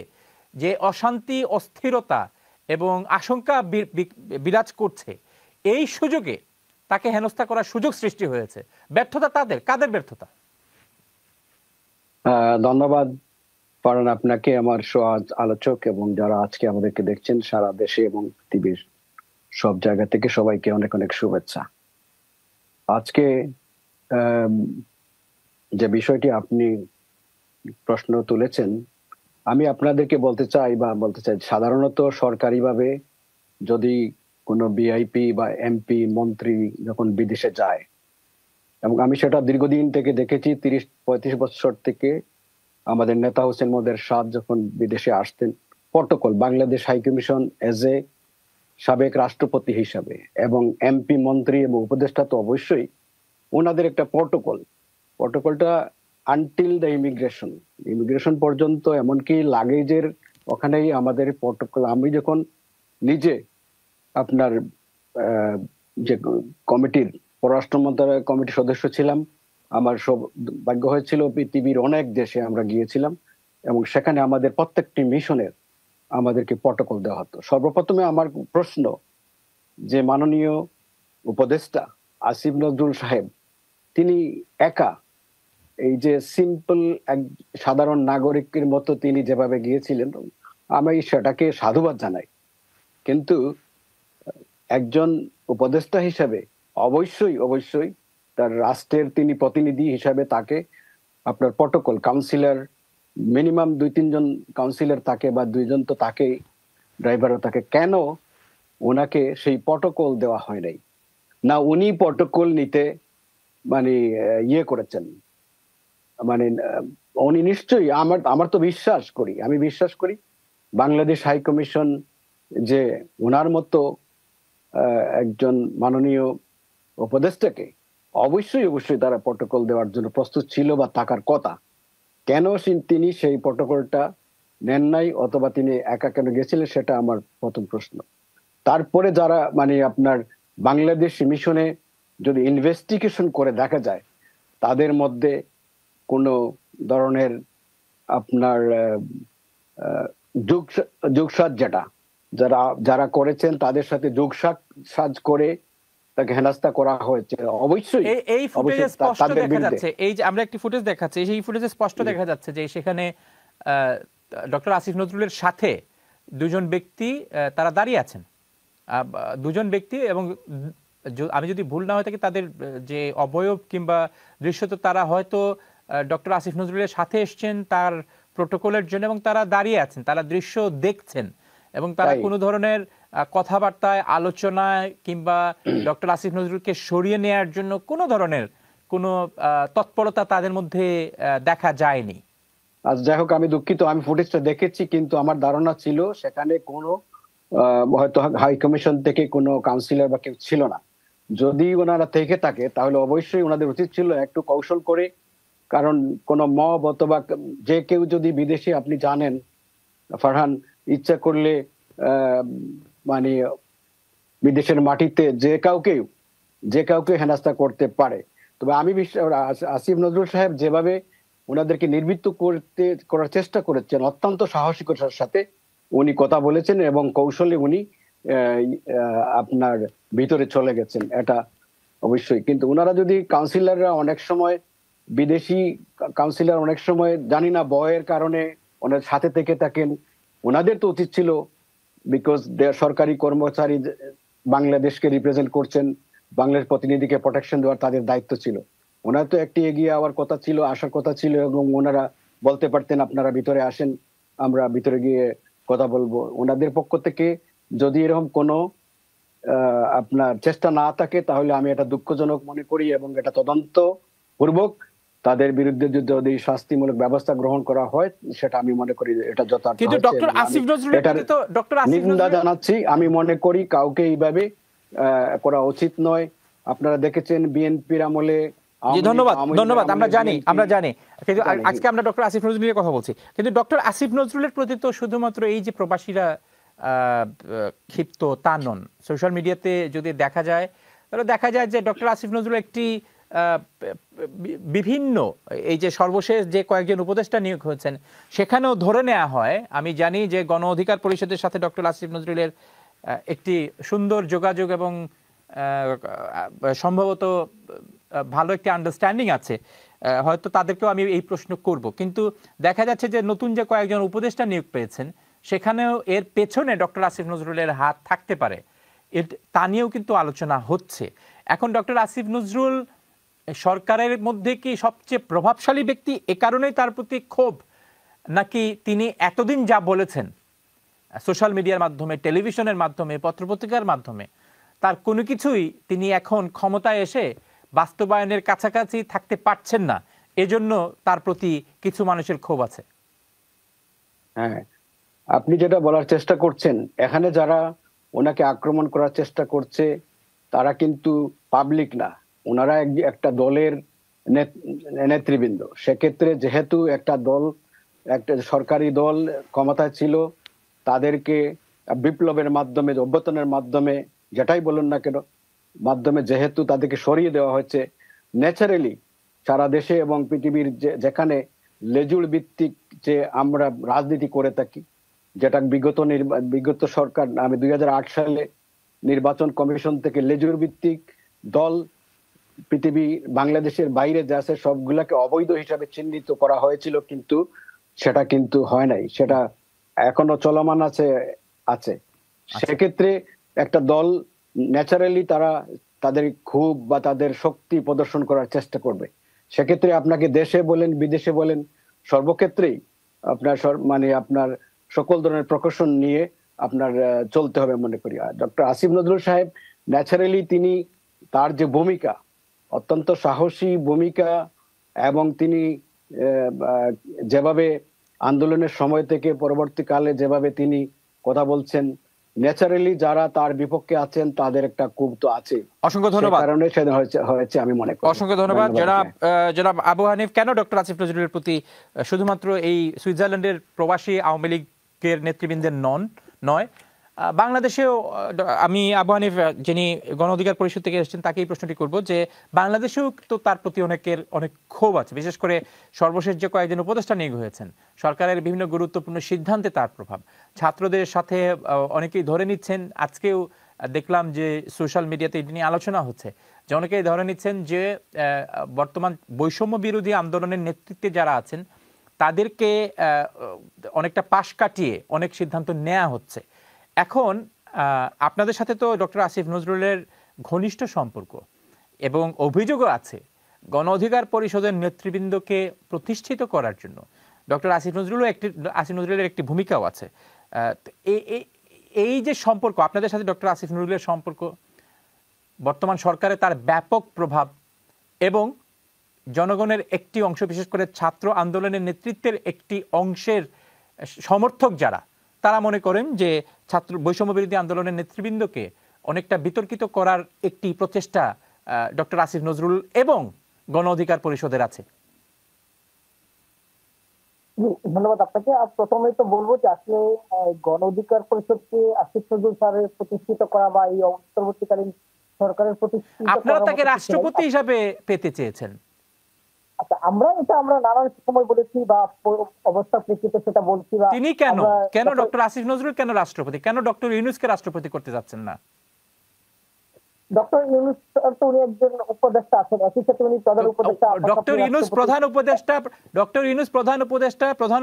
যে অশান্তি, অস্থিরতা এবং আশঙ্কা বিরাজ করছে, এই সুযোগে তাকে হেনস্থা করার সুযোগ সৃষ্টি হয়েছে। ব্যর্থতা তাদের, কাদের ব্যর্থতা?
ধন্যবাদ ফারহান আপনাকে, আমার আলোচক এবং যারা আজকে আমাদেরকে দেখছেন সারা দেশে এবং পৃথিবীর সব জায়গা থেকে সবাইকে অনেক অনেক শুভেচ্ছা। আজকে যে বিষয়টি আপনি প্রশ্ন তুলেছেন, আমি আপনাদেরকে বলতে চাই সাধারণত সরকারিভাবে যদি কোনো ভিআইপি বা এমপি মন্ত্রী যখন বিদেশে যায়, এবং আমি সেটা দীর্ঘদিন থেকে দেখেছি, 30-35 বছর থেকে আমাদের নেতা হোসেন মোহাম্মদ এরশাদ যখন বিদেশে আসতেন, protocol Bangladesh high commission as a সাবেক রাষ্ট্রপতি হিসাবে এবং এমপি মন্ত্রী এবং উপদেষ্টা তো অবশ্যই ওনাদের একটা প্রটোকলটা আনটিল দ্য ইমিগ্রেশন পর্যন্ত, এমনকি লাগেজের ওখানেই আমাদের প্রটোকল। আমি যখন নিজে আপনার যে কমিটির পররাষ্ট্র মন্ত্রণালয় কমিটির সদস্য ছিলাম, আমার সৌভাগ্য হয়েছিল পৃথিবীর অনেক দেশে আমরা গিয়েছিলাম এবং সেখানে আমাদের প্রত্যেকটি মিশনের আমাদেরকে প্রটোকল দেওয়া হতো। সর্বপ্রথমে আমার প্রশ্ন যে মাননীয় উপদেষ্টা আসিফ নজরুল সাহেব, তিনি একা এই যে সিম্পল এক সাধারণ নাগরিকের মতো তিনি যেভাবে গিয়েছিলেন, আমি সেটাকে সাধুবাদ জানাই। কিন্তু একজন উপদেষ্টা হিসাবে অবশ্যই তার রাষ্ট্রের তিনি প্রতিনিধি হিসাবে তাকে আপনার প্রটোকল কাউন্সিলর, মিনিমাম 2-3 জন কাউন্সিলর থাকে বা 2 জন তো তাকেই, ড্রাইভারও থাকে, কেন ওনাকে সেই প্রটোকল দেওয়া হয় নাই? না উনি প্রটোকল নিতে মানে ইয়ে করেছেন, মানে উনি নিশ্চয়ই, আমার তো আমি বিশ্বাস করি বাংলাদেশ হাই কমিশন যে ওনার মতো একজন মাননীয় উপদেষ্টাকে অবশ্যই তারা প্রটোকল দেওয়ার জন্য প্রস্তুত ছিল বা থাকার কথা। কেন তিনি সেই প্রটোকলটা নেন নাই অথবা তিনি একা কেন গেছিলেন, সেটা আমার প্রথম প্রশ্ন। তারপরে যারা মানে আপনার বাংলাদেশ মিশনে যদি ইনভেস্টিগেশন করে দেখা যায় তাদের মধ্যে কোনো ধরনের আপনার যোগসাজ যারা করেছেন তাদের সাথে যোগসাজ করে তাকে হেনস্থা করা হয়েছে, অবশ্যই
এই ফুটেজে স্পষ্ট দেখা যাচ্ছে, এই যে আমরা একটি ফুটেজ দেখাচ্ছি, সেই ফুটেজে স্পষ্ট দেখা যাচ্ছে যে সেখানে ডক্টর আসিফ নজরুলের সাথে 2 জন ব্যক্তি তারা দাঁড়িয়ে আছেন, 2 জন ব্যক্তি, এবং আমি যদি ভুল না হয়ে থাকি তাদের যে অবয়ব কিংবা দৃশ্যত তারা হয়তো ডক্টর আসিফ নজরুলের সাথে এসছেন তার প্রোটোকলের জন্য এবং তারা দাঁড়িয়ে আছেন, তারা দৃশ্য দেখছেন এবং তারা কোনো ধরনের কথাবার্তায়, আলোচনায় কিংবা ডক্টর আসিফ নজরুলকে সরিয়ে নেওয়ার জন্য কোনো ধরনের কোনো তৎপরতা তাদের মধ্যে দেখা যায়নি।
আজ যাই হোক, আমি দুঃখিত, আমি ফুটেজটা দেখেছি, কিন্তু আমার ধারণা ছিল সেখানে কোনো হয়তো হাই কমিশন থেকে কোনো কাউন্সিলর বা কেউ ছিল না। যদি ওনারা থেকে থাকে তাহলে অবশ্যই ওনাদের উচিত ছিল একটু কৌশল করে, কারণ কোন মব অথবা যে কেউ যদি বিদেশে, আপনি জানেন ফারহান, ইচ্ছা করলে মানে বিদেশের মাটিতে যে কাউকে হেনস্থা করতে পারে। তবে আমি আসিফ নজরুল সাহেব যেভাবে ওনাদেরকে নির্বৃত্ত করার চেষ্টা করেছেন, অত্যন্ত সাহসিকতার সাথে উনি কথা বলেছেন এবং কৌশলে উনি আপনার ভিতরে চলে গেছেন, এটা অবশ্যই। কিন্তু ওনারা যদি কাউন্সিলররা অনেক সময়, বিদেশি কাউন্সিলর অনেক সময় জানি না ভয়ের কারণে ওনার সাথে থেকে থাকেন, ওনাদের তো উচিত ছিল, বিকজ সরকারি কর্মচারী বাংলাদেশকে রিপ্রেজেন্ট করছেন, বাংলাদেশ প্রতিনিধিকে প্রোটেকশন দেওয়ার তাদের দায়িত্ব ছিল। ওনার তো একটি এগিয়ে আসার কথা ছিল এবং ওনারা বলতে পারতেন আপনারা ভিতরে আসেন, আমরা ভিতরে গিয়ে কথা বলবো। ওনাদের পক্ষ থেকে যদি এরকম কোনো আপনার চেষ্টা না থাকে তাহলে আমি এটা দুঃখজনক মনে করি এবং এটা তদন্ত পূর্বক তাদের বিরুদ্ধে যদি শাস্তিমূলক ব্যবস্থা গ্রহণ করা হয় সেটা আমি মনে করি এটা যথার্থ।
কিন্তু ডক্টর আসিফ নজরুল
নিন্দা জানাচ্ছি, আমি মনে করি কাউকে এইভাবে করা উচিত নয়। আপনারা দেখেছেন বিএনপির আমলে।
ধন্যবাদ, আমরা জানি কিন্তু আজকে আমরা ডক্টর আসিফ নজরুলের কথা বলছি। কিন্তু ডক্টর আসিফ নজরুলের প্রতি তো শুধুমাত্র এই যে প্রবাসীরা ক্ষিপ্ত তা নন, সোশ্যাল মিডিয়াতে যদি দেখা যায় তাহলে দেখা যায় যে ডক্টর আসিফ নজরুল একটি বিভিন্ন এই যে সর্বশেষ যে কয়েকজন উপদেষ্টা নিয়োগ হয়েছেন সেখানেও ধরে নেওয়া হয়, আমি জানি যে গণ অধিকার পরিষদের সাথে ডক্টর আসিফ নজরুলের একটি সুন্দর যোগাযোগ এবং সম্ভবত ভালো একটি আন্ডারস্ট্যান্ডিং আছে, হয়তো তাদেরকেও আমি এই প্রশ্ন করব। কিন্তু দেখা যাচ্ছে যে নতুন যে কয়েকজন উপদেষ্টা নিয়োগ পেয়েছেন সেখানেও এর পেছনে ডক্টর আসিফ নজরুলের হাত থাকতে পারে, তা নিয়েও কিন্তু আলোচনা হচ্ছে। এখন ডক্টর আসিফ নজরুল সরকারের মধ্যে কি সবচেয়ে প্রভাবশালী ব্যক্তি, এ কারণেই তার প্রতি ক্ষোভ, নাকি তিনি এতদিন যা বলেছেন সোশ্যাল মিডিয়ার মাধ্যমে, টেলিভিশনের মাধ্যমে, পত্রপত্রিকার মাধ্যমে, তার কোনো কিছুই তিনি এখন ক্ষমতায় এসে বাস্তবায়নের কাছাকাছি থাকতে পারছেন না, এজন্য তার প্রতি কিছু মানুষের ক্ষোভ আছে?
হ্যাঁ, আপনি যেটা বলার চেষ্টা করছেন, এখানে যারা ওনাকে আক্রমণ করার চেষ্টা করছে তারা কিন্তু পাবলিক না, ওনারা একটা দলের নেতৃবৃন্দ। সেক্ষেত্রে যেহেতু একটা দল, একটা সরকারি দল ক্ষমতায় ছিল, তাদেরকে বিপ্লবের মাধ্যমে, অভ্যুত্থানের মাধ্যমে, যেটাই বলুন না কেন, মাধ্যমে যেহেতু তাদেরকে সরিয়ে দেওয়া হয়েছে, ন্যাচারালি সারা দেশে এবং পৃথিবীর যেখানে লেজুড় ভিত্তিক যে আমরা রাজনীতি করে থাকি, যেটা বিগত সরকার, আমি 2008 সালে নির্বাচন কমিশন থেকে লেজুড় ভিত্তিক দল পৃথিবী বাংলাদেশের বাইরে যা আছে সবগুলাকে অবৈধ হিসাবে চিহ্নিত করা হয়েছিল, কিন্তু সেটা কিন্তু হয় নাই, সেটা এখনো চলমান আছে। সেক্ষেত্রে একটা দল ন্যাচারালি তাদের ক্ষোভ বা তাদের শক্তি প্রদর্শন করার চেষ্টা করবে। সেক্ষেত্রে আপনাকে দেশে বলেন, বিদেশে বলেন, সর্বক্ষেত্রেই আপনার সকল ধরনের প্রকৌশল নিয়ে আপনার চলতে হবে মনে করি। আর ডক্টর আসিফ নজরুল সাহেব ন্যাচারালি তার যে ভূমিকা, অত্যন্ত সাহসী ভূমিকা, এবং তিনি যেভাবে আন্দোলনের সময় থেকে পরবর্তীকালে যেভাবে তিনি কথা বলছেন, ন্যাচারালি যারা তার বিপক্ষে আছেন তাদের একটা ক্ষোভ তো আছে।
অসংখ্য ধন্যবাদ।
কারণে সেদিন হয়েছে আমি মনে করি।
অসংখ্য ধন্যবাদ জনাব আবু হানিফ। কেন ডক্টর আসিফ নজরুলের প্রতি শুধুমাত্র এই সুইজারল্যান্ডের প্রবাসী আওয়ামী লীগের নেতৃবৃন্দের নয়, বাংলাদেশেও, আমি আবু হানিফ যিনি গণ অধিকার পরিষদ থেকে এসেছেন তাকে এই প্রশ্নটি করব যে বাংলাদেশেও তো তার প্রতি অনেক ক্ষোভ আছে, বিশেষ করে সর্বশেষ যে কয়েকজন উপদেষ্টা নিয়োগ হয়েছেন, সরকারের বিভিন্ন গুরুত্বপূর্ণ সিদ্ধান্তে তার প্রভাব, ছাত্রদের সাথে অনেকেই ধরে নিচ্ছেন, আজকেও দেখলাম যে সোশ্যাল মিডিয়াতে এটি নিয়ে আলোচনা হচ্ছে, যে অনেকেই ধরে নিচ্ছেন যে বর্তমান বৈষম্য বিরোধী আন্দোলনের নেতৃত্বে যারা আছেন তাদেরকে অনেকটা পাশ কাটিয়ে অনেক সিদ্ধান্ত নেওয়া হচ্ছে। এখন আপনাদের সাথে তো ডক্টর আসিফ নজরুলের ঘনিষ্ঠ সম্পর্ক এবং অভিযোগও আছে, গণ অধিকার পরিষদের নেতৃবৃন্দকে প্রতিষ্ঠিত করার জন্য ডক্টর আসিফ নজরুলের একটি ভূমিকাও আছে। এই যে সম্পর্ক আপনাদের সাথে ডক্টর আসিফ নজরুলের সম্পর্ক, বর্তমান সরকারে তার ব্যাপক প্রভাব এবং জনগণের একটি অংশ, বিশেষ করে ছাত্র আন্দোলনের নেতৃত্বের একটি অংশের সমর্থক যারা, তারা মনে করেন যে ছাত্র বৈষম্য বিরোধী আন্দোলনের নেতৃবৃন্দকে অনেকটা বিতর্কিত করার একটি প্রচেষ্টা ডক্টর আসিফ নজরুল এবং গণ অধিকার পরিষদের আছে।
ধন্যবাদ আপনাকে। আর প্রথমেই তো বলবো যে আসলে গণ অধিকার পরিষদকে আসিফ নজরুল স্যারের প্রতিষ্ঠিত করা বা এই অন্তর্বর্তীকালীন সরকারের প্রতিষ্ঠিত,
আপনারা তাকে রাষ্ট্রপতি হিসাবে পেতে চেয়েছেন।
আচ্ছা, আমরা নানান সময় বলেছি বা অবস্থা প্রেক্ষিতে সেটা বলছি।
তিনি কেন ডক্টর আসিফ নজরুল কেন রাষ্ট্রপতি, কেন ডক্টর ইউনূসকে রাষ্ট্রপতি করতে যাচ্ছেন না?
ডক্টর ইউনূস তো উনি একজন উপদেষ্টা আছেন, একই সাথে উনি প্রধান উপদেষ্টা।
ডক্টর ইউনূস প্রধান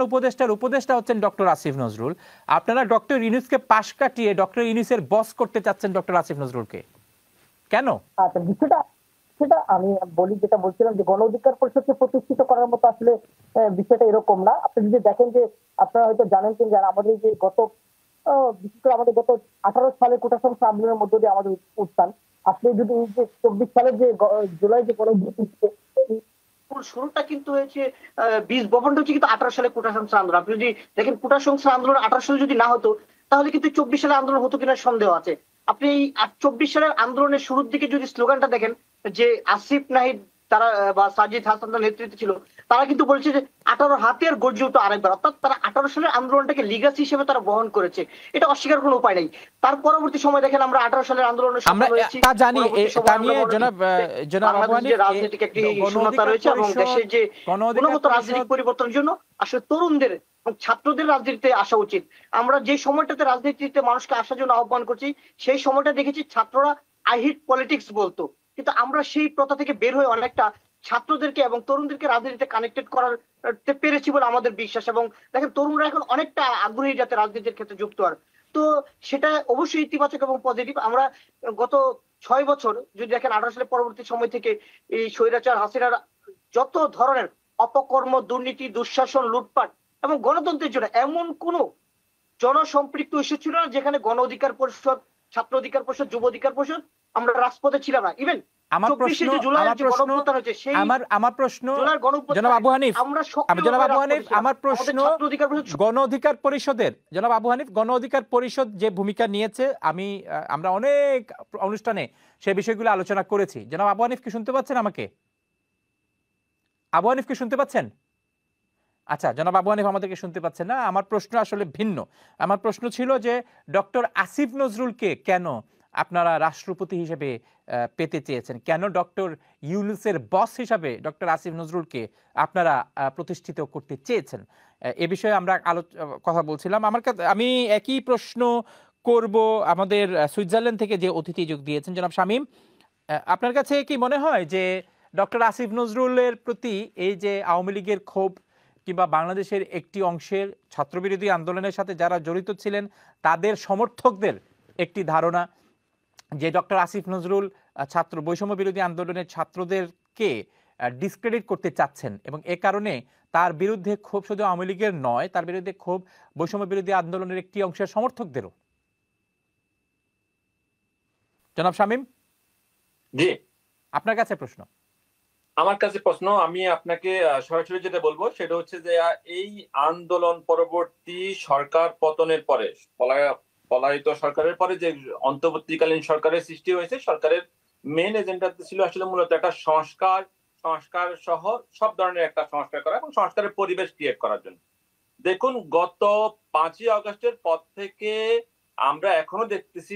উপদেষ্টার উপদেষ্টা হচ্ছেন ডক্টর আসিফ নজরুল। আপনারা ডক্টর ইউনূসকে পাশ কাটিয়ে ডক্টর ইউনূসের বস করতে চাচ্ছেন ডক্টর আসিফ নজরুলকে, কেন?
আচ্ছা, সেটা আমি বলি, যেটা বলছিলাম যে গণ অধিকার পরিষদকে প্রতিষ্ঠিত করার মতো আসলে বিষয়টা এরকম না। আপনি যদি দেখেন যে আপনারা হয়তো জানেন যে আমাদের যে বিশেষ করে আমাদের গত 18 সালে কোটা সংস্কার আন্দোলনের মধ্য দিয়ে আমাদের উত্থান, আপনি যদি এই যে 24 সালের যে জুলাই যে
শুরুটা কিন্তু হয়েছে 20 ভবনটা হচ্ছে কিন্তু 18 সালে কোটা সংস্কার আন্দোলন। আপনি যদি দেখেন কোটা সংস্কার আন্দোলন 18 সালে যদি না হতো তাহলে কিন্তু 24 সালে আন্দোলন হতো কিনা সন্দেহ আছে। আপনি এই 24 সালের আন্দোলনের শুরুর দিকে যদি স্লোগানটা দেখেন, যে আসিফ নাহিদ তারা বা সাজিদ হাসান তার নেতৃত্বে ছিল, তারা কিন্তু বলছে যে 18 হাতে আর গর্জে উঠতো আরেকবার, অর্থাৎ তারা 18 সালের আন্দোলনটাকে লিগাসি হিসেবে তারা বহন করেছে, এটা অস্বীকার কোনো উপায় নেই। তার পরবর্তী সময় দেখেন আমরা 18 সালের আন্দোলনের
আমরা তা জানি, তা নিয়ে জনাব আবু হানিফ,
রাজনৈতিক একটি শূন্যতা রয়েছে এবং দেশের যে গুণগত রাজনৈতিক পরিবর্তনের জন্য আসলে তরুণদের এবং ছাত্রদের রাজনীতিতে আসা উচিত। আমরা যে সময়টাতে রাজনীতিতে মানুষকে আসার জন্য আহ্বান করছি, সেই সময়টা দেখেছি ছাত্ররা আই হিট পলিটিক্স বলতো, কিন্তু আমরা সেই প্রথা থেকে বের হয়ে অনেকটা ছাত্রদেরকে এবং তরুণদেরকে রাজনীতিতে কানেক্টেড করাতে পেরেছি বলে আমাদের বিশ্বাস। এবং দেখেন তরুণরা এখন অনেকটা আগ্রহী যাতে রাজনীতির ক্ষেত্রে যুক্ত হওয়ার। তো সেটা অবশ্যই ইতিবাচক এবং পজিটিভ। আমরা গত 6 বছর যদি দেখেন 18 সালের পরবর্তী সময় থেকে এই স্বৈরাচার হাসিনার যত ধরনের অপকর্ম, দুর্নীতি, দুঃশাসন, লুটপাট এবং গণতন্ত্রের জন্য এমন কোন জনসম্পৃক্ত ইস্যু ছিল না যেখানে গণ অধিকার পরিষদ, ছাত্র অধিকার পরিষদ, যুব অধিকার পরিষদ আমরা রাজপথে ছিলাম না। ইভেন
আমার প্রশ্ন জনাব আবু হানিফ, আমার প্রশ্ন গণ অধিকার পরিষদের, জনাব আবু হানিফ, গণ অধিকার পরিষদ যে ভূমিকা নিয়েছে আমরা অনেক অনুষ্ঠানে সে বিষয়গুলো আলোচনা করেছি। জনাব আবু হানিফ কি শুনতে পাচ্ছেন আমাকে? আবু হানিফ কি শুনতে পাচ্ছেন? আচ্ছা, জনাব আবু হানিফ আমাদেরকে শুনতে পাচ্ছেন না। আমার প্রশ্ন আসলে ভিন্ন। আমার প্রশ্ন ছিল যে ডক্টর আসিফ নজরুলকে কেন আপনারা রাষ্ট্রপতি হিসেবে পেতে চেয়েছেন, কেন ডক্টর ইউনূসের বস হিসাবে ডক্টর আসিফ নজরুলকে আপনারা প্রতিষ্ঠিত করতে চেয়েছেন, এ বিষয়ে আমরা কথা বলছিলাম। আমি একই প্রশ্ন করব আমাদের সুইজারল্যান্ড থেকে যে অতিথি যোগ দিয়েছেন জনাব শামীম, আপনার কাছে কি মনে হয় যে ডক্টর আসিফ নজরুলের প্রতি এই যে আওয়ামী লীগের ক্ষোভ কিংবা বাংলাদেশের একটি অংশের ছাত্রবিরোধী আন্দোলনের সাথে যারা জড়িত ছিলেন তাদের সমর্থকদের একটি ধারণা যে ডক্টর আসিফ নজরুল ছাত্র বৈষম্য বিরোধী আন্দোলনের ছাত্রদেরকে ডিসক্রেডিট করতে চাচ্ছেন এবং এ কারণে তার বিরুদ্ধে ক্ষোভ শুধু আওয়ামী লীগের নয়, তার বিরুদ্ধে ক্ষোভ বৈষম্য বিরোধী আন্দোলনের একটি অংশের সমর্থকদেরও? জনাব শামীম,
জি
আপনার কাছে প্রশ্ন।
আমার কাছে প্রশ্ন, আমি আপনাকে সরাসরি যেটা বলবো সেটা হচ্ছে যে এই আন্দোলন পরবর্তী সরকার পতনের পরে, পলায়িত সরকারের পরে যে অন্তর্বর্তীকালীন সরকারের সৃষ্টি হয়েছে, সরকারের মেন এজেন্ডা ছিল আসলে মূলত একটা সংস্কার সহ সব ধরনের একটা সংস্কার করা এবং সংস্কারের পরিবেশ ক্রিয়েট করার জন্য। দেখুন, গত 5ই আগস্টের পর থেকে আমরা এখনো দেখতেছি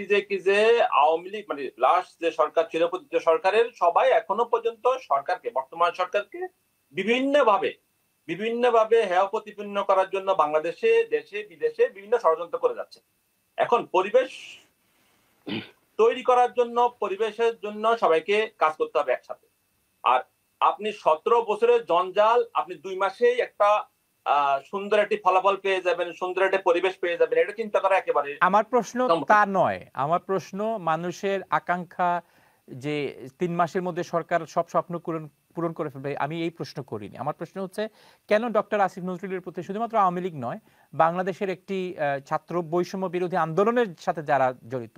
যে আওয়ামী লীগ মানে লাস্ট যে সরকার ছিল, সরকারের সবাই এখনো পর্যন্ত সরকারকে, বর্তমান সরকারকে বিভিন্নভাবে হেয় প্রতিপন্ন করার জন্য বাংলাদেশে, দেশে বিদেশে বিভিন্ন ষড়যন্ত্র করে যাচ্ছে। এখন পরিবেশ তৈরি করার জন্য, পরিবেশের জন্য সবাইকে কাজ করতে হবে একসাথে। আর আপনি 17 বছরের জঞ্জাল আপনি 2 মাসেই একটা সুন্দর একটি ফলাফল পেয়ে যাবেন, সুন্দর একটা পরিবেশ পেয়ে যাবেন, এটা চিন্তা করা একেবারে।
আমার প্রশ্ন তা নয়, আমার প্রশ্ন মানুষের আকাঙ্ক্ষা যে 3 মাসের মধ্যে সরকার সব স্বপ্ন পূরণ করে ফেলবে, আমি এই প্রশ্ন করিনি। আমার প্রশ্ন হচ্ছে কেন ডক্টর আসিফ নজরুলের প্রতি শুধুমাত্র আওয়ামী লীগ নয়, বাংলাদেশের একটি ছাত্র বৈষম্য বিরোধী আন্দোলনের সাথে যারা জড়িত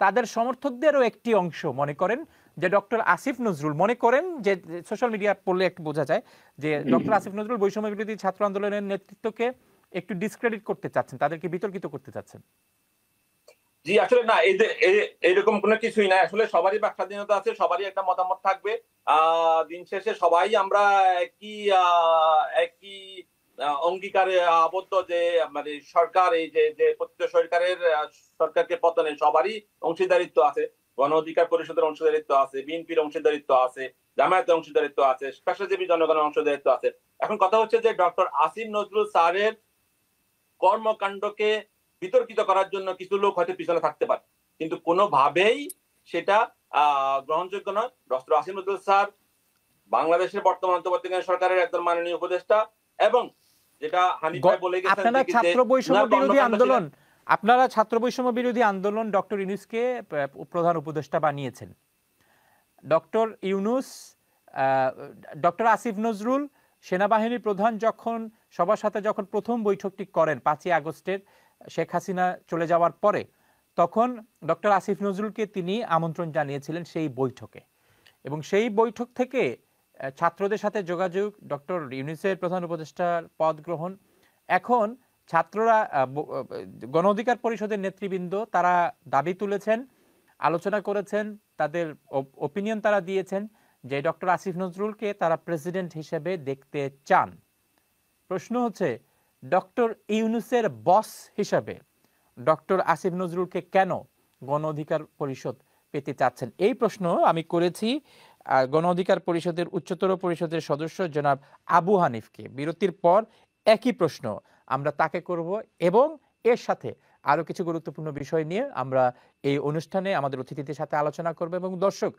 তাদের সমর্থকদেরও একটি অংশ মনে করেন যে ডক্টর আসিফ নজরুল, মনে করেন যে সোশ্যাল মিডিয়া পড়লে একটু বোঝা যায় যে ডক্টর আসিফ নজরুল বৈষম্য বিরোধী ছাত্র আন্দোলনের নেতৃত্বকে একটু ডিসক্রেডিট করতে চাচ্ছেন, তাদেরকে বিতর্কিত করতে চাচ্ছেন।
জি, আসলে না, এইরকম কোনো কিছুই না। আসলে সবারই বাক স্বাধীনতা আছে, সবারই একটা মতামত থাকবে। দিন শেষে সবাই আমরা একই অঙ্গীকারে আবদ্ধ যে মানে সরকার, এই যে প্রত্যেক সরকারকে পতনে সবারই অংশীদারিত্ব আছে। গণ অধিকার পরিষদের অংশীদারিত্ব আছে, বিএনপির অংশীদারিত্ব আছে, জামায়াতের অংশীদারিত্ব আছে, পেশাজীবী জনগণের অংশীদারিত্ব আছে। এখন কথা হচ্ছে যে ডক্টর আসিফ নজরুল স্যারের কর্মকাণ্ডকে বিতর্কিত করার জন্য কিছু লোক হয়তো পিছনে থাকতে পারে, কিন্তু কোনোভাবেই সেটা গ্রহণযোগ্য নয়। ডক্টর আসিফ নজরুল স্যার বাংলাদেশের বর্তমান অন্তর্বর্তীকালীন সরকারের একজন মাননীয় উপদেষ্টা এবং যেটা হানিফ ভাই বলে গেছেন,
আপনারা ছাত্র বৈষম্য বিরোধী আন্দোলন ডক্টর ইউনূসকে প্রধান উপদেষ্টা বানিয়েছেন। ডক্টর ইউনূস, ডক্টর আসিফ নজরুল সেনাবাহিনীর প্রধান যখন সবার সাথে যখন প্রথম বৈঠকটি করেন 5ই আগস্টের শেখ হাসিনা চলে যাওয়ার পরে, তখন ডক্টর আসিফ নজরুলকে তিনি আমন্ত্রণ জানিয়েছিলেন সেই বৈঠকে, এবং সেই বৈঠক থেকে ছাত্রদের সাথে যোগাযোগ, ডক্টর ইউনূসের প্রধান উপদেষ্টার পদ গ্রহণ। এখন ছাত্ররা, গণ অধিকার পরিষদের নেতৃবৃন্দ তারা দাবি তুলেছেন, আলোচনা করেছেন, তাদের ওপিনিয়ন তারা দিয়েছেন যে ডক্টর আসিফ নজরুলকে তারা প্রেসিডেন্ট হিসেবে দেখতে চান। প্রশ্ন হচ্ছে ডক্টর ইউনূসের বস হিসাবে ডক্টর আসিফ নজরুলকে কেন গণ অধিকার পরিষদ পেতে চাচ্ছেন? এই প্রশ্ন আমি করেছি গণ অধিকার পরিষদের উচ্চতর পরিষদের সদস্য জনাব আবু হানিফকে। বিরতির পর একই প্রশ্ন আমরা তাকে করব এবং এর সাথে আরো কিছু গুরুত্বপূর্ণ বিষয় নিয়ে আমরা এই অনুষ্ঠানে আমাদের অতিথিদের সাথে আলোচনা করব। এবং দর্শক,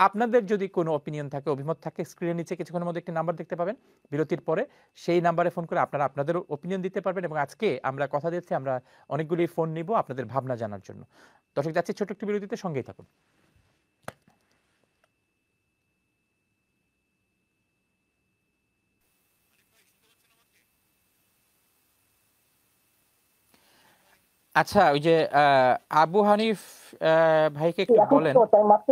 আপনাদের যদি কোনো অপিনিয়ন থাকে, অভিমত থাকে, স্ক্রিনের নিচে কিছুক্ষণের মধ্যে একটি নাম্বার দেখতে পাবেন বিরতির পরে, সেই নাম্বারে ফোন করে আপনারা আপনাদের অপিনিয়ন দিতে পারবেন। এবং আজকে আমরা কথা দিচ্ছি আমরা অনেকগুলি ফোন নিব আপনাদের ভাবনা জানার জন্য। দর্শক, যাচ্ছি ছোট একটি বিরতিতে, সঙ্গেই থাকুন। আচ্ছা, ওই যে আবু হানিফ ভাইকে একটু
এখন
বলেন।
তো তাই মাত্র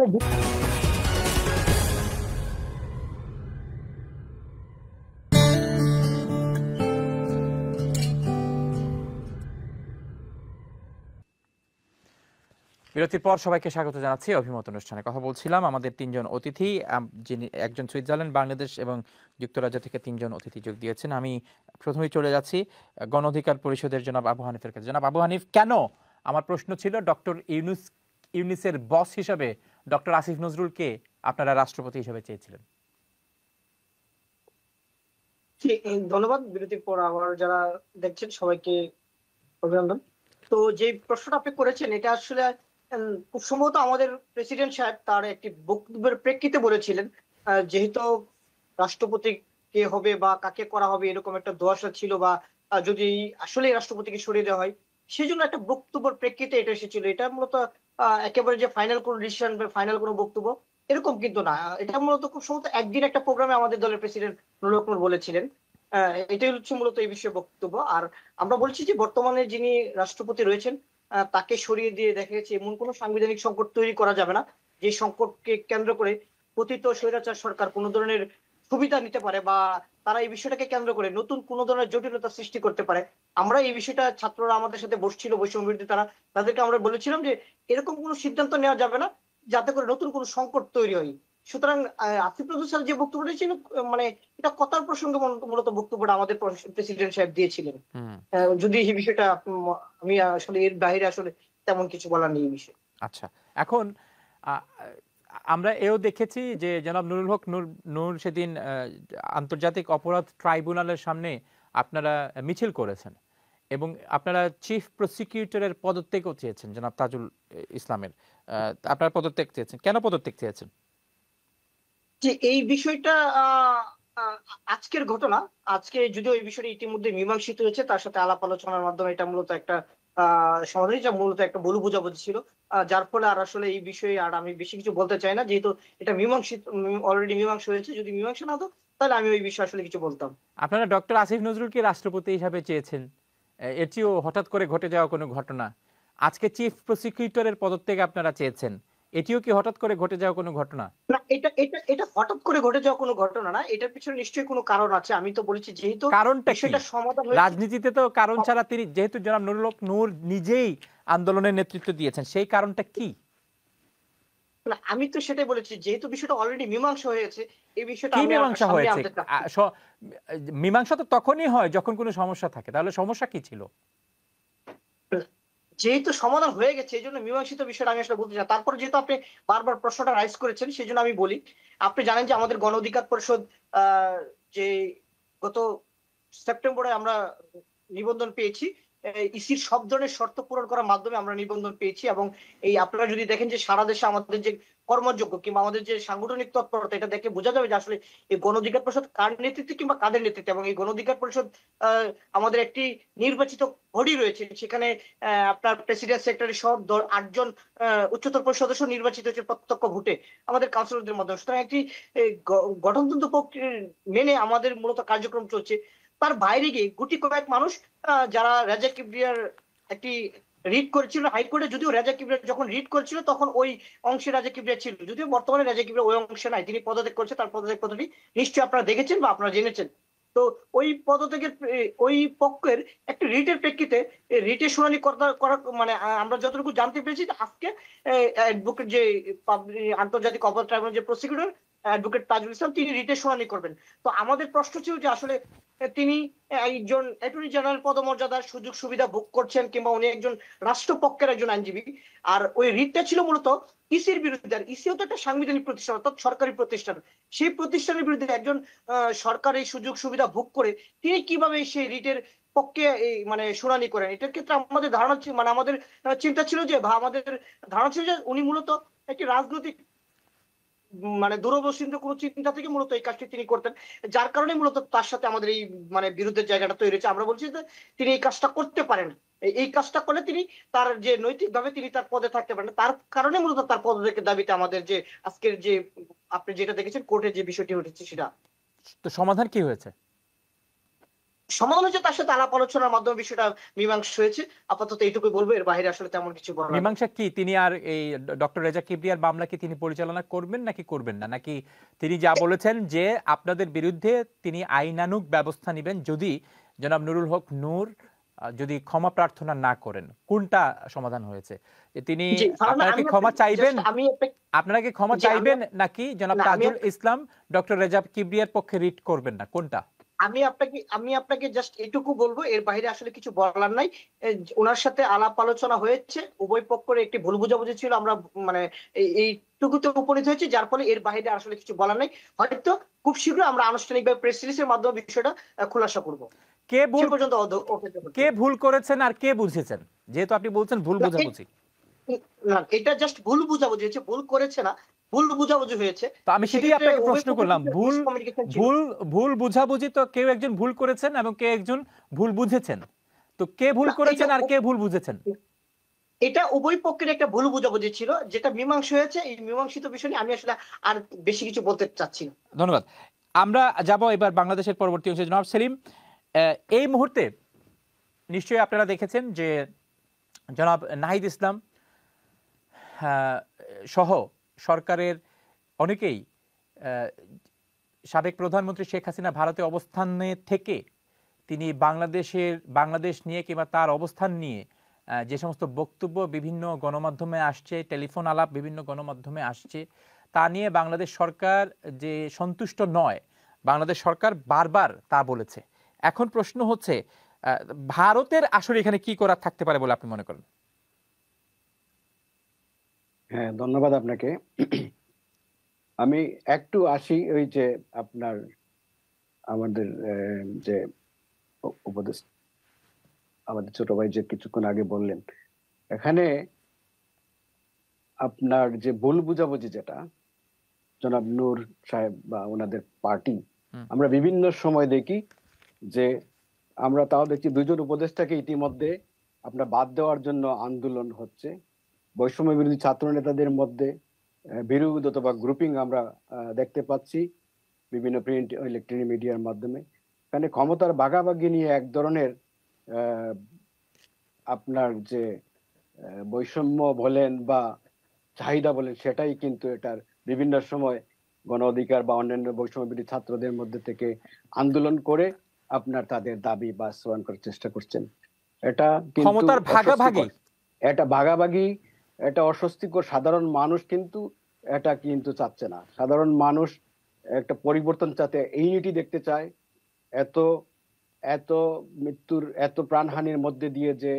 বিরতির পর সবাইকে স্বাগত জানাচ্ছি অভিমত অনুষ্ঠানে। কথা বলছিলাম আমাদের তিনজন অতিথি, যিনি একজন সুইজারল্যান্ড, বাংলাদেশ এবং যুক্তরাজ্য থেকে তিনজন অতিথি যোগ দিয়েছেন। আমি প্রথমেই চলে যাচ্ছি গণ অধিকার পরিষদের জনাব আবু হানিফের কাছে। জনাব আবু হানিফ, কেন, আমার প্রশ্ন ছিল, ডক্টর ইউনূসের বস হিসেবে ডক্টর আসিফ নজরুলকে আপনারা রাষ্ট্রপতি হিসেবে চেয়েছিলেন?
ধন্যবাদ। বিরতির পর আবার যারা দেখছেন সবাইকে অভিনন্দন। তো যে প্রশ্নটা আপনি করেছেন এটা আসলে খুব সম্ভবত আমাদের প্রেসিডেন্ট সাহেব তার একটি বক্তব্যের প্রেক্ষিতে বলেছিলেন, যেহেতু রাষ্ট্রপতি কে হবে বা কাকে করা হবে এরকম একটা দোয়াশা ছিল, বা যদি আসলে রাষ্ট্রপতিকে সরিয়ে দেওয়া হয়, সেই জন্য একটা বক্তব্যের প্রেক্ষিতে এটা এসেছিল। এটা মূলত একেবারে যে ফাইনাল কোনো ডিসিশন বা ফাইনাল কোনো বক্তব্য এরকম কিন্তু না। এটা মূলত খুব সম্ভবত একদিন একটা প্রোগ্রামে আমাদের দলের প্রেসিডেন্ট নুরুল হক নূর বলেছিলেন। এটাই হচ্ছে মূলত এই বিষয়ে বক্তব্য। আর আমরা বলছি যে বর্তমানে যিনি রাষ্ট্রপতি রয়েছেন তাকে সরিয়ে দিয়ে দেখা গেছে এমন কোনো সাংবিধানিক সংকট তৈরি করা যাবে না যে সংকটকে কেন্দ্র করে পতিত স্বৈরাচার সরকার কোনো ধরনের সুবিধা নিতে পারে, বা তারা এই বিষয়টাকে কেন্দ্র করে নতুন কোনো ধরনের জটিলতা সৃষ্টি করতে পারে। আমরা এই বিষয়টা, ছাত্ররা আমাদের সাথে বসছিল বৈষম্য বিরোধী, তাদেরকে আমরা বলেছিলাম যে এরকম কোনো সিদ্ধান্ত নেওয়া যাবে না যাতে করে নতুন কোনো সংকট তৈরি হয়। সুতরাং আসিফ নজরুল স্যার যে বক্তব্যটা ছিল, মানে এটা কথার প্রসঙ্গে মূলত বক্তব্যটা আমাদের প্রেসিডেন্ট সাহেব দিয়েছিলেন। যদি এই বিষয়টা আমি আসলে এর বাইরে আসলে তেমন কিছু বলার নেই এই বিষয়ে।
আচ্ছা, এখন আমরা এও দেখেছি যে জনাব নুরুল হক নূর সেদিন আন্তর্জাতিক অপরাধ ট্রাইব্যুনালের সামনে আপনারা মিছিল করেছেন এবং আপনারা চিফ প্রসিকিউটরের পদত্যাগও চেয়েছেন, জনাব তাজুল ইসলামের। আপনারা পদত্যাগ চেয়েছেন, কেন পদত্যাগ চেয়েছেন?
যে এই বিষয়টা আজকের ঘটনা, আজকে যদিও এই বিষয়টা ইতিমধ্যে মীমাংসিত হয়েছে, তার সাথে আলাপ আলোচনার মাধ্যমে এটা মূলত একটা সমাধান, যা মূলত একটা ভুল বোঝাবুঝি ছিল, যার ফলে আর আসলে এই বিষয়ে আর আমি বেশি কিছু বলতে চাই না, যেহেতু এটা মীমাংসিত, অলরেডি মীমাংসা হয়েছে। যদি মীমাংসা না হতো তাহলে আমি ওই বিষয়ে আসলে কিছু বলতাম।
আপনারা ডক্টর আসিফ নজরুলকে রাষ্ট্রপতি হিসাবে চেয়েছেন, এটিও হঠাৎ করে ঘটে যাওয়া কোনো ঘটনা। আজকে চিফ প্রসিকিউটরের পদত্যাগ আপনারা চেয়েছেন, এটিও কি হঠাৎ করে ঘটে যাওয়া কোনো ঘটনা?
না, এটা এটা এটা হঠাৎ করে ঘটে যাওয়া কোনো ঘটনা না, এটার পিছনে নিশ্চয়ই কোনো কারণ আছে। আমি তো বলেছি যেহেতু
কারণটা কি?
বিষয়টা সমাধান হয়েছে।
রাজনীতিতে তো কারণ ছাড়া তিনি, যেহেতু জনাব নুরুল হক নূর নিজেই আন্দোলনের নেতৃত্ব দিয়েছেন, সেই কারণটা কি?
না, আমি তো সেটাই বলেছি, যেহেতু বিষয়টা অলরেডি মীমাংসা হয়েছে, এই বিষয়টা
কি
আমি
মীমাংসা
সামনে
হয়েছে?
আনতে চাচ্ছি।
মীমাংসা তো তখনই হয় যখন কোনো সমস্যা থাকে, তাহলে সমস্যা কি ছিল?
যেহেতু সমাধান হয়ে গেছে এই জন্য মীমাংসিত বিষয়টা আমি আসলে বলতে চাই। তারপর যেহেতু আপনি বারবার প্রশ্নটা রাইজ করেছেন সেই জন্য আমি বলি, আপনি জানেন যে আমাদের গণ অধিকার পরিষদ যে গত সেপ্টেম্বরে আমরা নিবন্ধন পেয়েছি, ইসির সব ধরনের শর্ত পূরণ করার মাধ্যমে আমরা নিবন্ধন পেয়েছি। এবং এই আপনারা যদি দেখেন যে সারা দেশে আমাদের যে কর্মযোগ্য কিংবা আমাদের যে সাংগঠনিক তৎপরতা, এটা দেখে বোঝা যাবে যে আসলে এই গণ অধিকার পরিষদ কার নেতৃত্বে কিংবা কাদের নেতৃত্বে। এবং এই গণ অধিকার পরিষদ আমাদের একটি নির্বাচিত বডি রয়েছে, সেখানে আপনার প্রেসিডেন্ট সেক্রেটারি সহ 8জন উচ্চতর পরিষদ সদস্য নির্বাচিত হচ্ছে প্রত্যক্ষ ভোটে আমাদের কাউন্সিলরদের মাধ্যমে। সুতরাং একটি গঠনতন্ত্র প্রক্রিয়া মেনে আমাদের মূলত কার্যক্রম চলছে। তার বাইরে গিয়ে গুটি কয়েক মানুষ যারা রেজা কিবরিয়ার একটি রিট করেছিল হাইকোর্টে, যদিও রেজা কিবরিয়া যখন রিট করেছিল তখন ওই অংশে রেজা কিবরিয়া ছিল, যদিও বর্তমানে রেজা কিবরিয়া ওই অংশে নাই, তিনি পদত্যাগ করেছে। তার পদত্যাগ পদ্ধতি নিশ্চয়ই আপনারা দেখেছেন বা আপনারা জেনেছেন। তো ওই পদত্যাগের ওই পক্ষের একটা রিটের প্রেক্ষিতে রিটের শুনানি করা মানে আমরা যতটুকু জানতে পেরেছি আজকে অ্যাডভোকেট যে আন্তর্জাতিক অপরাধ ট্রাইব্যুনাল যে প্রসিকিউটর অ্যাডভোকেট তাজুল ইসলাম, তিনি রিটের শুনানি করবেন। তো আমাদের প্রশ্ন ছিল যে আসলে তিনি একজন অ্যাটর্নি জেনারেল পদমর্যাদার সুযোগ সুবিধা ভোগ করছেন কিংবা উনি একজন রাষ্ট্রপক্ষের একজন আইনজীবী, আর ওই রিটটা ছিল মূলত ইসির বিরুদ্ধে। আর ইসিও তো একটা সাংবিধানিক প্রতিষ্ঠান, অর্থাৎ সরকারি প্রতিষ্ঠান। সেই প্রতিষ্ঠানের বিরুদ্ধে একজন সরকারি সুযোগ সুবিধা ভোগ করে তিনি কিভাবে সেই রিটের পক্ষে এই মানে শুনানি করেন। এটার ক্ষেত্রে আমাদের ধারণা মানে আমাদের চিন্তা ছিল যে বা আমাদের ধারণা ছিল যে উনি মূলত একটি রাজনৈতিক মানে দূরদর্শিত কোনো চিন্তা থেকে মূলত এই কাজটি তিনি করতেন, যার কারণে মূলত তার সাথে আমাদের এই মানে বিরোধের জায়গাটা তৈরি হয়েছে। আমরা বলছি যে তিনি এই কাজটা করতে পারেন, এই কাজটা করলে তিনি তার যে নৈতিকভাবে তিনি তার পদে থাকতে পারেন, তার কারণে মূলত তার পদত্যাগের দাবিতে আমাদের যে আজকের যে আপনি যেটা দেখেছেন কোর্টে যে বিষয়টি উঠেছে সেটা।
তো সমাধান কি হয়েছে?
সমাধান হচ্ছে তার সাথে আলাপ আলোচনার মাধ্যমে বিষয়টা মীমাংসা হয়েছে। আপাতত এইটুকুই বলবো, এর বাইরে আসলে তেমন কিছু বলার নেই।
মীমাংসা কি? তিনি আর এই ডক্টর রেজা কিবরিয়ার মামলা কি তিনি পরিচালনা করবেন নাকি করবেন না, নাকি তিনি যা বলেছেন যে আপনাদের বিরুদ্ধে তিনি আইনানুগ ব্যবস্থা নেবেন যদি জনাব নুরুল হক নূর যদি ক্ষমা প্রার্থনা না করেন? কোনটা সমাধান হয়েছে? যে তিনি
জি,
আপনারা কি ক্ষমা চাইবেন, আপনারা কি ক্ষমা
জি,
চাইবেন নাকি জনাব
না,
তাজুল ইসলাম ডক্টর রেজা কিবরিয়ার পক্ষে রিট করবেন না, কোনটা?
আমি আপনাকে জাস্ট এটুকু বলবো, এর বাইরে আসলে কিছু বলার নাই। ওনার সাথে আলাপ আলোচনা হয়েছে, উভয় পক্ষের একটি ভুল বোঝাবুঝি ছিল, আমরা মানে এইটুকুতে উপনীত হয়েছে, যার ফলে এর বাইরে আসলে কিছু বলার নাই। হয়তো খুব শীঘ্রই আমরা আনুষ্ঠানিকভাবে প্রেস রিলিজের মাধ্যমে বিষয়টা খোলাসা করব।
কে ভুল করেছেন আর কে বুঝেছেন, যেহেতু আপনি বলছেন ভুল বোঝাবুঝি?
না, এটা জাস্ট ভুল বোঝাবুঝি হয়েছে, ভুল করেছে না, ভুল বুঝাবুঝি হয়েছে।
তো আমি সেটাই আপনাকে প্রশ্ন করলাম, ভুল বুঝাবুঝি তো কেউ একজন ভুল করেছেন এবং কেউ একজন ভুল বুঝেছেন, তো কে ভুল করেছেন আর কে ভুল বুঝেছেন?
এটা উভয় পক্ষের একটা ভুল বুঝাবুঝি ছিল, যেটা মীমাংসা হয়েছে। এই মীমাংসিত বিষয় নিয়ে আমি আসলে আর বেশি কিছু বলতে চাচ্ছি না।
ধন্যবাদ। আমরা যাব এবার বাংলাদেশের পরবর্তী অংশে। জনাব সেলিম, এই মুহূর্তে নিশ্চয়ই আপনারা দেখেছেন যে জনাব নাহিদ ইসলাম সহ সরকারের অনেকেই সাবেক প্রধানমন্ত্রী শেখ হাসিনা ভারতে অবস্থানে থেকে তিনি বাংলাদেশ নিয়ে কিংবা তার অবস্থান নিয়ে যে সমস্ত বক্তব্য বিভিন্ন গণমাধ্যমে আসছে, টেলিফোন আলাপ বিভিন্ন গণমাধ্যমে আসছে, তা নিয়ে বাংলাদেশ সরকার যে সন্তুষ্ট নয়, বাংলাদেশ সরকার বারবার তা বলেছে। এখন প্রশ্ন হচ্ছে ভারতের আসলে এখানে কি করার থাকতে পারে বলে আপনি মনে করেন?
হ্যাঁ, ধন্যবাদ আপনাকে। আমি একটু আসি ওই যে আপনার আমাদের যে উপদেশ আমাদের ছোট ভাই যে কিছুক্ষণ আগে বললেন, এখানে আপনার যে ভুল বুঝাবুঝি যেটা জনাব নূর সাহেব বা ওনাদের পার্টি, আমরা বিভিন্ন সময় দেখি যে আমরা তাও দেখছি দুজন উপদেষ্টাকে ইতিমধ্যে আপনার বাদ দেওয়ার জন্য আন্দোলন হচ্ছে। বৈষম্য বিরোধী ছাত্র নেতাদের মধ্যে বিরোধ অথবা গ্রুপিং আমরা দেখতে পাচ্ছি বিভিন্ন প্রিন্ট ইলেকট্রনিক মিডিয়ার মাধ্যমে। এখানে ক্ষমতার ভাগাভাগি নিয়ে এক ধরনের আপনার যে বৈষম্য বলেন বা চাহিদা বলেন, সেটাই কিন্তু এটার বিভিন্ন সময় গণ অধিকার বা অন্যান্য বৈষম্য বিরোধী ছাত্রদের মধ্যে থেকে আন্দোলন করে আপনার তাদের দাবি বাস্তবায়ন করার চেষ্টা করছেন। এটা
ক্ষমতার ভাগাভাগি,
এটা ভাগাভাগি, এটা অস্বস্তিকর। সাধারণ মানুষ কিন্তু এটা কিন্তু চাচ্ছে না। সাধারণ মানুষ একটা পরিবর্তন চাতে, ইউনিটি দেখতে চায়। এত মৃত্যুর, এত প্রাণহানির মধ্যে দিয়ে যে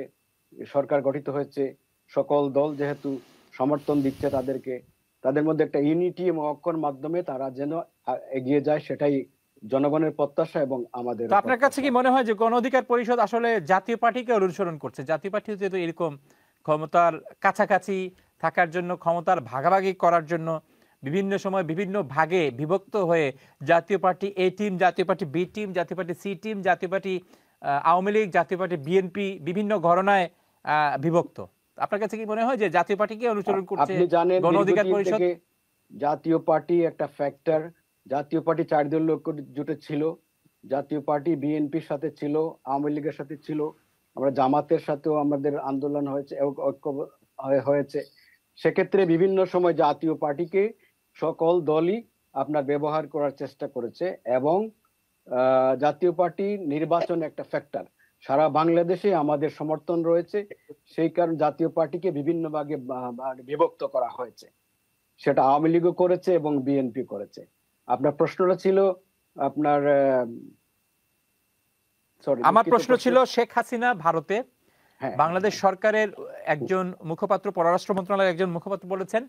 সরকার গঠিত হয়েছে, সকল দল যেহেতু সমর্থন দিচ্ছে তাদেরকে, তাদের মধ্যে একটা ইউনিটি এবং ঐক্যের মাধ্যমে তারা যেন এগিয়ে যায়, সেটাই জনগণের প্রত্যাশা এবং আমাদের।
আপনার কাছে কি মনে হয় যে গণ অধিকার পরিষদ আসলে জাতীয় পার্টিকে অনুসরণ করছে? জাতীয় পার্টি যেহেতু এরকম ক্ষমতার কাছাকাছি থাকার জন্য, ক্ষমতার ভাগাভাগি করার জন্য বিভিন্ন সময় বিভিন্ন ভাগে বিভক্ত হয়ে জাতীয় পার্টি এ টিম, জাতীয় পার্টি বি টিম, জাতীয় পার্টি সি টিম, জাতীয় পার্টি আওয়ামী লীগ, জাতীয় পার্টি বিএনপি বিভিন্ন ঘরানায় বিভক্ত। আপনার কাছে কি মনে হয় যে জাতীয় পার্টিকে অনুসরণ করছে গণ অধিকার পরিষদ?
জাতীয় পার্টি একটা ফ্যাক্টর। জাতীয় পার্টি 4 দলীয় জোটে ছিল, জাতীয় পার্টি বিএনপির সাথে ছিল, আওয়ামী লীগের সাথে ছিল, আমরা জামাতের সাথেও আমাদের আন্দোলন হয়েছে, ঐক্য হয়েছে। সেক্ষেত্রে বিভিন্ন সময় জাতীয় পার্টিকে সকল দলই আপনার ব্যবহার করার চেষ্টা করেছে এবং জাতীয় পার্টি নির্বাচন একটা ফ্যাক্টর। সারা বাংলাদেশে আমাদের সমর্থন রয়েছে, সেই কারণে জাতীয় পার্টিকে বিভিন্ন ভাগে বিভক্ত করা হয়েছে। সেটা আওয়ামী লীগও করেছে এবং বিএনপি করেছে। আপনার প্রশ্নটা ছিল আপনার
আমার প্রশ্ন ছিল শেখ হাসিনা ভারতে, বাংলাদেশ সরকারের একজন মুখপাত্র, পররাষ্ট্র মন্ত্রণালয়ের একজন মুখপাত্র বলেছেন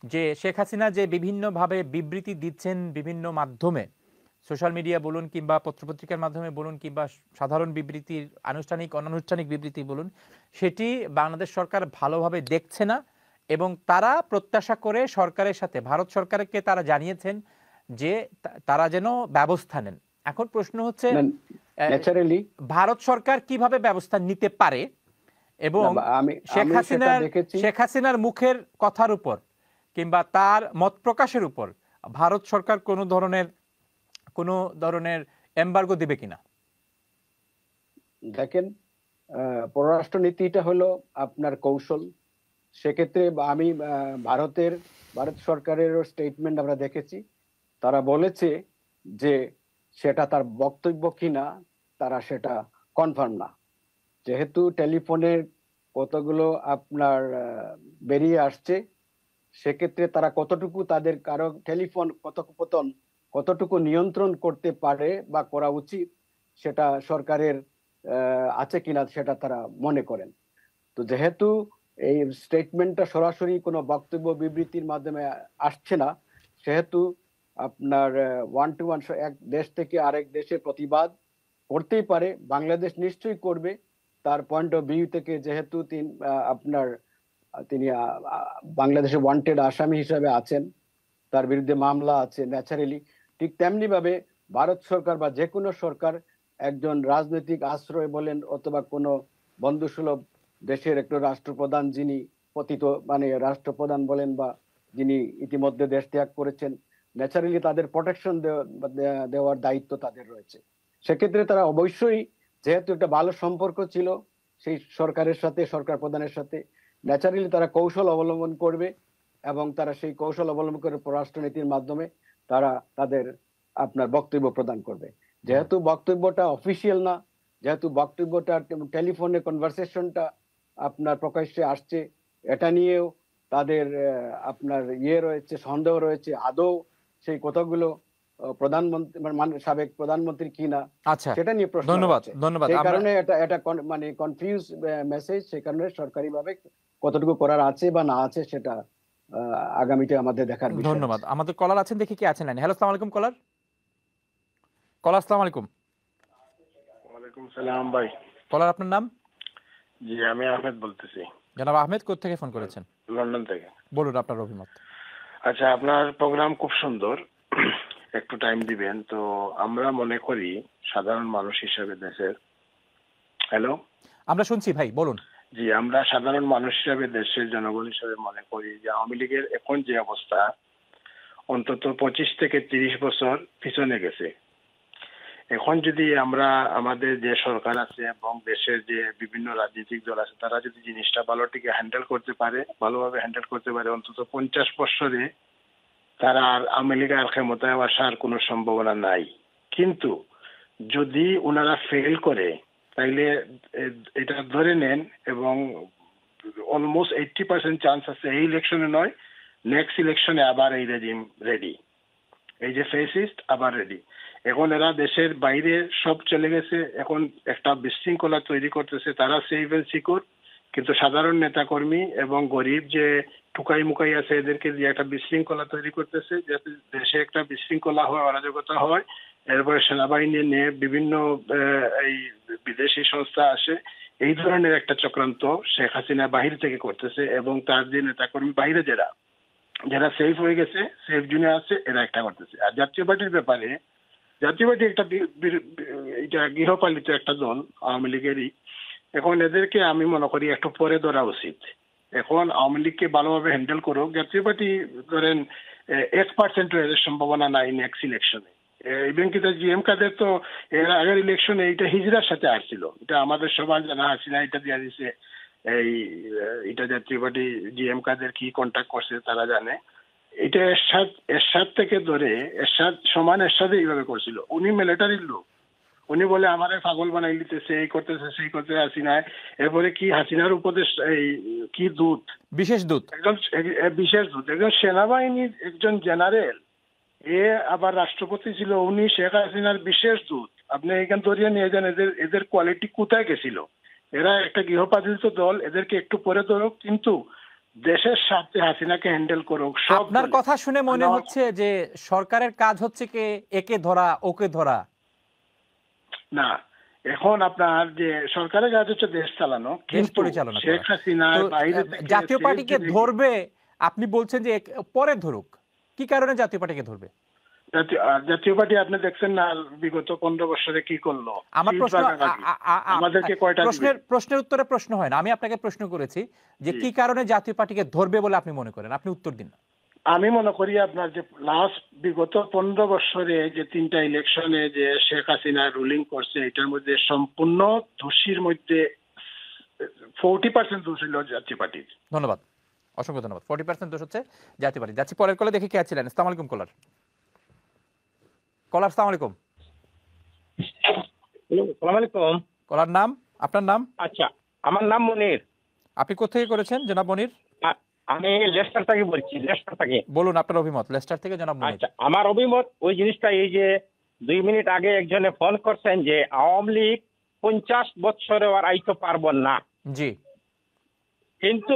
যে শেখ হাসিনা যে বিভিন্ন ভাবে বিবৃতি দিচ্ছেন বিভিন্ন মাধ্যমে, সোশ্যাল মিডিয়া বলুন কিংবা পত্রপত্রিকার মাধ্যমে বলুন কিংবা সাধারণ বিবৃতির আনুষ্ঠানিক অনানুষ্ঠানিক বিবৃতি বলুন, সেটি বাংলাদেশ সরকার ভালোভাবে দেখছে না এবং তারা প্রত্যাশা করে সরকারের সাথে, ভারত সরকারকে তারা জানিয়েছেন যে তারা যেন ব্যবস্থা নেন। এখন প্রশ্ন হচ্ছে
ন্যাচারালি
ভারত সরকার কিভাবে ব্যবস্থা নিতে পারে এবং শেখ হাসিনার মুখের কথার উপর কিংবা তার মত প্রকাশের উপর ভারত সরকার কোনো ধরনের এমবার্গো দিবে কিনা?
দেখেন, পররাষ্ট্র নীতিটা হলো আপনার কৌশল। সেক্ষেত্রে আমি ভারত সরকারের স্টেটমেন্ট আমরা দেখেছি, তারা বলেছে যে সেটা তার বক্তব্য কিনা তারা সেটা কনফার্ম না। যেহেতু টেলিফোনের কতগুলো আপনার বেরিয়ে আসছে, সেক্ষেত্রে তারা কতটুকু তাদের কারো টেলিফোন কথোপকথন কতটুকু নিয়ন্ত্রণ করতে পারে বা করা উচিত সেটা সরকারের আছে কিনা সেটা তারা মনে করেন। তো যেহেতু এই স্টেটমেন্টটা সরাসরি কোনো বক্তব্য বিবৃতির মাধ্যমে আসছে না, সেহেতু আপনার 1-to-1 এক দেশ থেকে আরেক দেশে প্রতিবাদ করতেই পারে, বাংলাদেশ নিশ্চয়ই করবে তার পয়েন্ট অফ ভিউ থেকে। যেহেতু তিনি বাংলাদেশে ওয়ান্টেড আসামি হিসাবে আছেন, তার বিরুদ্ধে মামলা আছে, ন্যাচারালি ঠিক তেমনি ভাবে ভারত সরকার বা যে কোনো সরকার একজন রাজনৈতিক আশ্রয় বলেন অথবা কোনো বন্ধুসুলভ দেশের একটু রাষ্ট্রপ্রধান যিনি পতিত রাষ্ট্রপ্রধান বলেন বা যিনি ইতিমধ্যে দেশ ত্যাগ করেছেন, ন্যাচারালি তাদের প্রোটেকশন দেওয়ার দায়িত্ব তাদের রয়েছে। সেক্ষেত্রে তারা অবশ্যই, যেহেতু একটা ভালো সম্পর্ক ছিল সেই সরকারের সাথে, সরকার প্রধানের সাথে, ন্যাচারালি তারা কৌশল অবলম্বন করবে এবং তারা সেই কৌশল অবলম্বন করে পররাষ্ট্রনীতির মাধ্যমে তারা তাদের আপনার বক্তব্য প্রদান করবে। যেহেতু বক্তব্যটা অফিসিয়াল না, যেহেতু বক্তব্যটা টেলিফোনে কনভারসেশনটা আপনার প্রকাশ্যে আসছে, এটা নিয়েও তাদের আপনার রয়েছে, সন্দেহ রয়েছে আদৌ সেই কথাগুলো প্রধানমন্ত্রী সাবেক প্রধানমন্ত্রী কিনা সেটা নিয়ে প্রশ্ন। ধন্যবাদ। এই কারণে এটা কনফিউজ মেসেজ, সেই কারণে সরকারিভাবে কতটুকু করার আছে বা না আছে সেটা আগামীতে আমাদের দেখার বিষয়।
ধন্যবাদ। আমাদের কলার আছেন, দেখি কি আছেন লাইনে। হ্যালো, আসসালামু আলাইকুম কলার। আসসালামু আলাইকুম।
ওয়ালাইকুম সালাম ভাই।
কলার, আপনার নাম?
জি, আমি আহমেদ বলতেছি।
জনাব আহমেদ, কোথা থেকে ফোন করেছেন?
লন্ডন থেকে।
বলুন আপনার অভিমত।
আচ্ছা, আপনার প্রোগ্রাম খুব সুন্দর, একটু টাইম দিবেন তো। আমরা মনে করি সাধারণ মানুষ হিসেবে দেশের, হ্যালো,
আমরা শুনছি ভাই, বলুন।
জি, আমরা সাধারণ মানুষ হিসেবে দেশের জনগণ হিসেবে মনে করি যে আওয়ামী লীগের এখন যে অবস্থা অন্তত 25 থেকে 30 বছর পিছনে গেছে। এখন যদি আমরা আমাদের যে সরকার আছে এবং দেশের যে বিভিন্ন রাজনৈতিক দল আছে তারা যদি জিনিসটা ভালোটিকে হ্যান্ডেল করতে পারে, ভালোভাবে হ্যান্ডেল করতে পারে, অন্তত 50 বছরে তারা আর আওয়ামী লীগ আর ক্ষমতায় আসার কোনো সম্ভাবনা নাই। কিন্তু যদি ওনারা ফেল করে তাইলে এটা ধরে নেন এবং অলমোস্ট 80% চান্স আছে এই ইলেকশনে নয়, নেক্সট ইলেকশনে আবার এই রেজিম রেডি, এই যে ফেসিস্ট আবার রেডি। এখন এরা দেশের বাইরে সব চলে গেছে, এখন একটা বিশৃঙ্খলা তৈরি করতেছে। তারা সেফ এন্ড সিকিউর, কিন্তু সাধারণ নেতাকর্মী এবং গরিব যে টুকাই মুকাই আছে এদেরকে দিয়ে একটা বিশৃঙ্খলা তৈরি করতেছে, যাতে দেশে একটা বিশৃঙ্খলা হয়, অরাজকতা হয়। এরপরে সেনাবাহিনী নিয়ে বিভিন্ন এই বিদেশি সংস্থা আসে, এই ধরনের একটা চক্রান্ত শেখ হাসিনা বাহির থেকে করতেছে এবং তার যে নেতাকর্মী বাইরে যারা সেফ হয়ে গেছে, সেফ জোনে আছে, এরা একটা করতেছে। আর জাতীয় পার্টির ব্যাপারে, জাতীয় পার্টি এটা গৃহপালিত একটা দল আওয়ামী লীগেরই। এখন এদেরকে আমি মনে করি একটু পরে ধরা উচিত। এখন আওয়ামী লীগকে ভালোভাবে হ্যান্ডেল করুক। জাতীয় পার্টি ধরেন 1% এর সম্ভাবনা নাই নেক্সট ইলেকশনে। ইভেন কিন্তু জিএম কাদের তো এর আগের ইলেকশনে এটা হিজড়ার সাথে আসছিল, এটা আমাদের সবার জানা। হাসিনা এটা দিয়ে দিছে, এটা জাতীয় পার্টি জিএম কাদের কি কন্ট্যাক্ট করছে তারা জানে। এটা এরশাদ থেকে ধরে এরশাদ এইভাবে করছিল। উনি মিলিটারির লোক, উনি বলে আমারে পাগল বানাই দিতেছে, এই করতেছে সেই করতেছে হাসিনায়। এরপরে কি হাসিনার উপদেশ, এই কি দূত, বিশেষ দূত, একজন সেনাবাহিনীর একজন জেনারেল, এ আবার রাষ্ট্রপতি ছিল, উনি শেখ হাসিনার বিশেষ দূত। আপনি এখান ধরিয়ে নিয়ে যান এদের কোয়ালিটি কোথায় গেছিল। এরা একটা গৃহপালিত দল, এদেরকে একটু পরে ধরো। কিন্তু দেশের স্বার্থে হাসিনাকে হ্যান্ডেল করুক সব
আপনার
দলে।
কথা শুনে মনে
আমার-
হচ্ছে যে সরকারের কাজ হচ্ছে কে একে ধরা ওকে ধরা।
না, এখন আপনার যে সরকারের কাজ হচ্ছে দেশ চালানো,
দেশ
কিন্তু
পরিচালনা
শেখ
করা।
হাসিনার
তো
বাইরে থেকে
জাতীয়
সে
পার্টিকে
যদি-
ধরবে, আপনি বলছেন যে পরে ধরুক, কি কারণে জাতীয় পার্টিকে ধরবে?
জাতীয় পার্টি আপনি দেখছেন না বিগত 15 বছরে কি করলো?
আমার
সিট
প্রশ্ন
ভাগাভাগি। আমাদেরকে কয়টা দিবে?
প্রশ্নের উত্তরে প্রশ্ন হয় না, আমি আপনাকে প্রশ্ন করেছি যে
জি।
কি কারণে জাতীয় পার্টিকে ধরবে বলে আপনি মনে করেন, আপনি উত্তর দিন।
আমি মনে করি আপনার যে লাস্ট বিগত 15 বছরে যে 3টা ইলেকশনে যে শেখ হাসিনা রুলিং করছে, এটার মধ্যে সম্পূর্ণ দোষীর মধ্যে 40% দোষ হলো জাতীয় পার্টির।
ধন্যবাদ, অসংখ্য ধন্যবাদ। 40% দোষ হচ্ছে জাতীয় পার্টি। যাচ্ছি পরের কলে, দেখি কে আছিলেন। আসসালামু আলাইকুম কলার। কলার আসসালামু আলাইকুম।
আসসালামু আলাইকুম।
কলার নাম, আপনার নাম?
আচ্ছা, আমার নাম মনির।
আপনি কোথেকে করেছেন জনাব মনির?
আমি লেস্টার থেকে বলছি, লেস্টার থেকে।
বলুন আপনার অভিমত লেস্টার থেকে জনাব মনির।
আচ্ছা, আমার অভিমত ওই জিনিসটা, এই যে 2 মিনিট আগে একজনে ফোন করছেন যে আওয়ামী লীগ 50 বছরে আর আইতে পারবেন না,
জি,
কিন্তু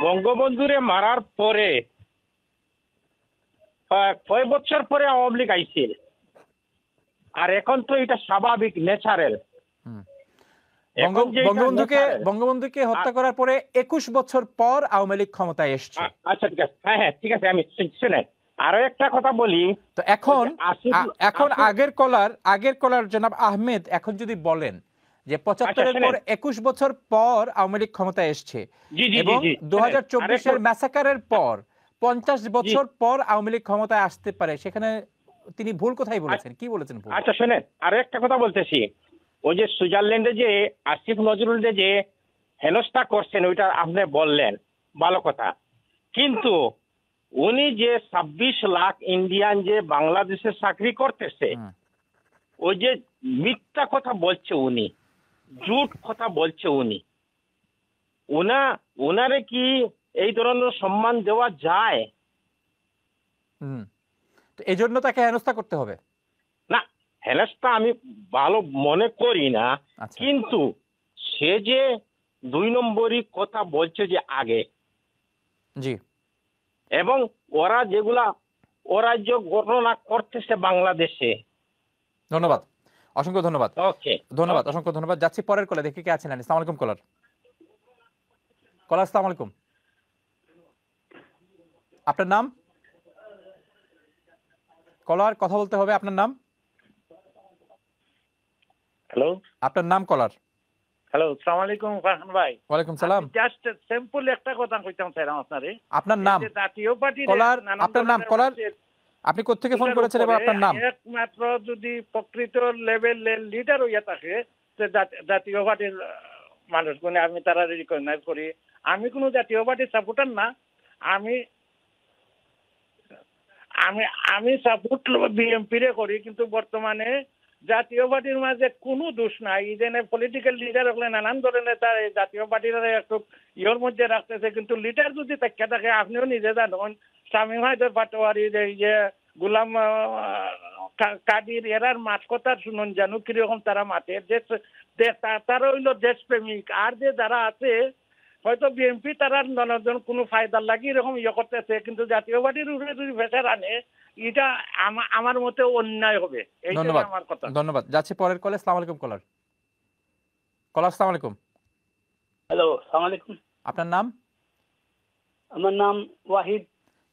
বঙ্গবন্ধুরে মারার পরে কয় বছর পরে আওয়ামী লীগ আইছে, আর এখন তো এটা স্বাভাবিক, ন্যাচারাল।
হুম।
এখন যে এটা natural-
বঙ্গবন্ধুকে হত্যা করার পরে 21 বছর পর আওয়ামী লীগ ক্ষমতায় এসছে।
আচ্ছা ঠিক আছে, হ্যাঁ হ্যাঁ ঠিক আছে, আমি শুনেন আরো একটা কথা বলি।
তো এখন এখন
আসিফ-
আগের কলার জনাব আহমেদ এখন যদি বলেন যে 75-এর
শোনেন।
পর 21 বছর পর আওয়ামী লীগ ক্ষমতায় এসছে
জি, জি,
এবং
জি, জি,
2024-এর
আরেকটা-
ম্যাসাকারের পর 50 বছর পর আওয়ামী লীগ ক্ষমতায় আসতে পারে, সেখানে তিনি ভুল কোথায় বলেছেন, কি বলেছেন ভুল?
আচ্ছা শোনেন, আরো একটা কথা বলতেছি। ওই যে সুইজারল্যান্ডে যে আসিফ নজরুলকে যে হেনস্থা করছেন, ওইটা আপনি বললেন, ভালো কথা, কিন্তু উনি যে 26 লাখ ইন্ডিয়ান যে বাংলাদেশে চাকরি করতেছে,
হুম।
ওই যে মিথ্যা কথা বলছে উনি, জুট কথা বলছে উনি, ওনারে কি এই ধরনের সম্মান দেওয়া যায়?
হুম। তো এই জন্য তাকে হেনস্থা করতে হবে।
না, হেনস্থা আমি ভালো মনে করি না,
আচ্ছা,
কিন্তু সে যে 2 নম্বরই কথা বলছে যে আগে,
জি,
এবং ওরা যেগুলা অরাজ্য ঘটনা করতেছে বাংলাদেশে।
ধন্যবাদ, অসংখ্য ধন্যবাদ।
ওকে,
ধন্যবাদ, অসংখ্য ধন্যবাদ। যাচ্ছি পরের কলে, দেখি কে আছেন। আসসালামু আলাইকুম কলার। কলার আসসালামু আলাইকুম, আপনার নাম? কলার কথা বলতে হবে, আপনার নাম?
হ্যালো
আপনার নাম কলার?
হ্যালো, আসসালামু আলাইকুম ফারহান ভাই।
ওয়ালাইকুম সালাম।
জাস্ট সিম্পল একটা কথা কইতাম চাইলাম আপনারে।
আপনার নাম?
যে জাতীয় পার্টির
কলার,
নানান
আপনার নাম
ধরনের
কলার?
মানুষের
আপনি কোত্থেকে ফোন করেছেন এবং আপনার নাম?
একমাত্র যদি প্রকৃত লেভেলের লিডার হইয়া থাকে, যে জাতীয় পার্টির মানুষগুলো আমি তারা রিকগনাইজ করি। আমি কোনো জাতীয় পার্টির সাপোর্টার না, আমি আমি আমি সাপোর্ট বিএনপি রে করি, কিন্তু বর্তমানে জাতীয় পার্টির মাঝে কোনো দোষ নাই। ইদেনে পলিটিক্যাল লিডার হলে নানান ধরনের তার জাতীয় পার্টির একটু ইয়ের মধ্যে রাখতেছে, কিন্তু লিডার যদি থাকে থাকে, আপনিও নিজে জানেন শামীম হায়দার পাটোয়ারি, যে গোলাম কাদির, এরার মাঠ কথা শুনুন, জানো কিরকম তারা মাঠে তারা হইলো দেশপ্রেমিক। আর যে যারা আছে হয়তো বিএনপি তারা জনজন কোনো ফায়দার লাগি এরকম ইয়ে করতেছে, কিন্তু জাতীয় পার্টির উপরে যদি প্রেসার আনে, এটা আমার মতে অন্যায় হবে। এইটাই
ধন্যবাদ,
আমার কথা।
ধন্যবাদ। যাচ্ছি পরের কলে। আসসালামু আলাইকুম কলার। কলার আসসালামু আলাইকুম,
হ্যালো, আসসালামু আলাইকুম।
আপনার নাম?
আমার নাম ওয়াহিদ।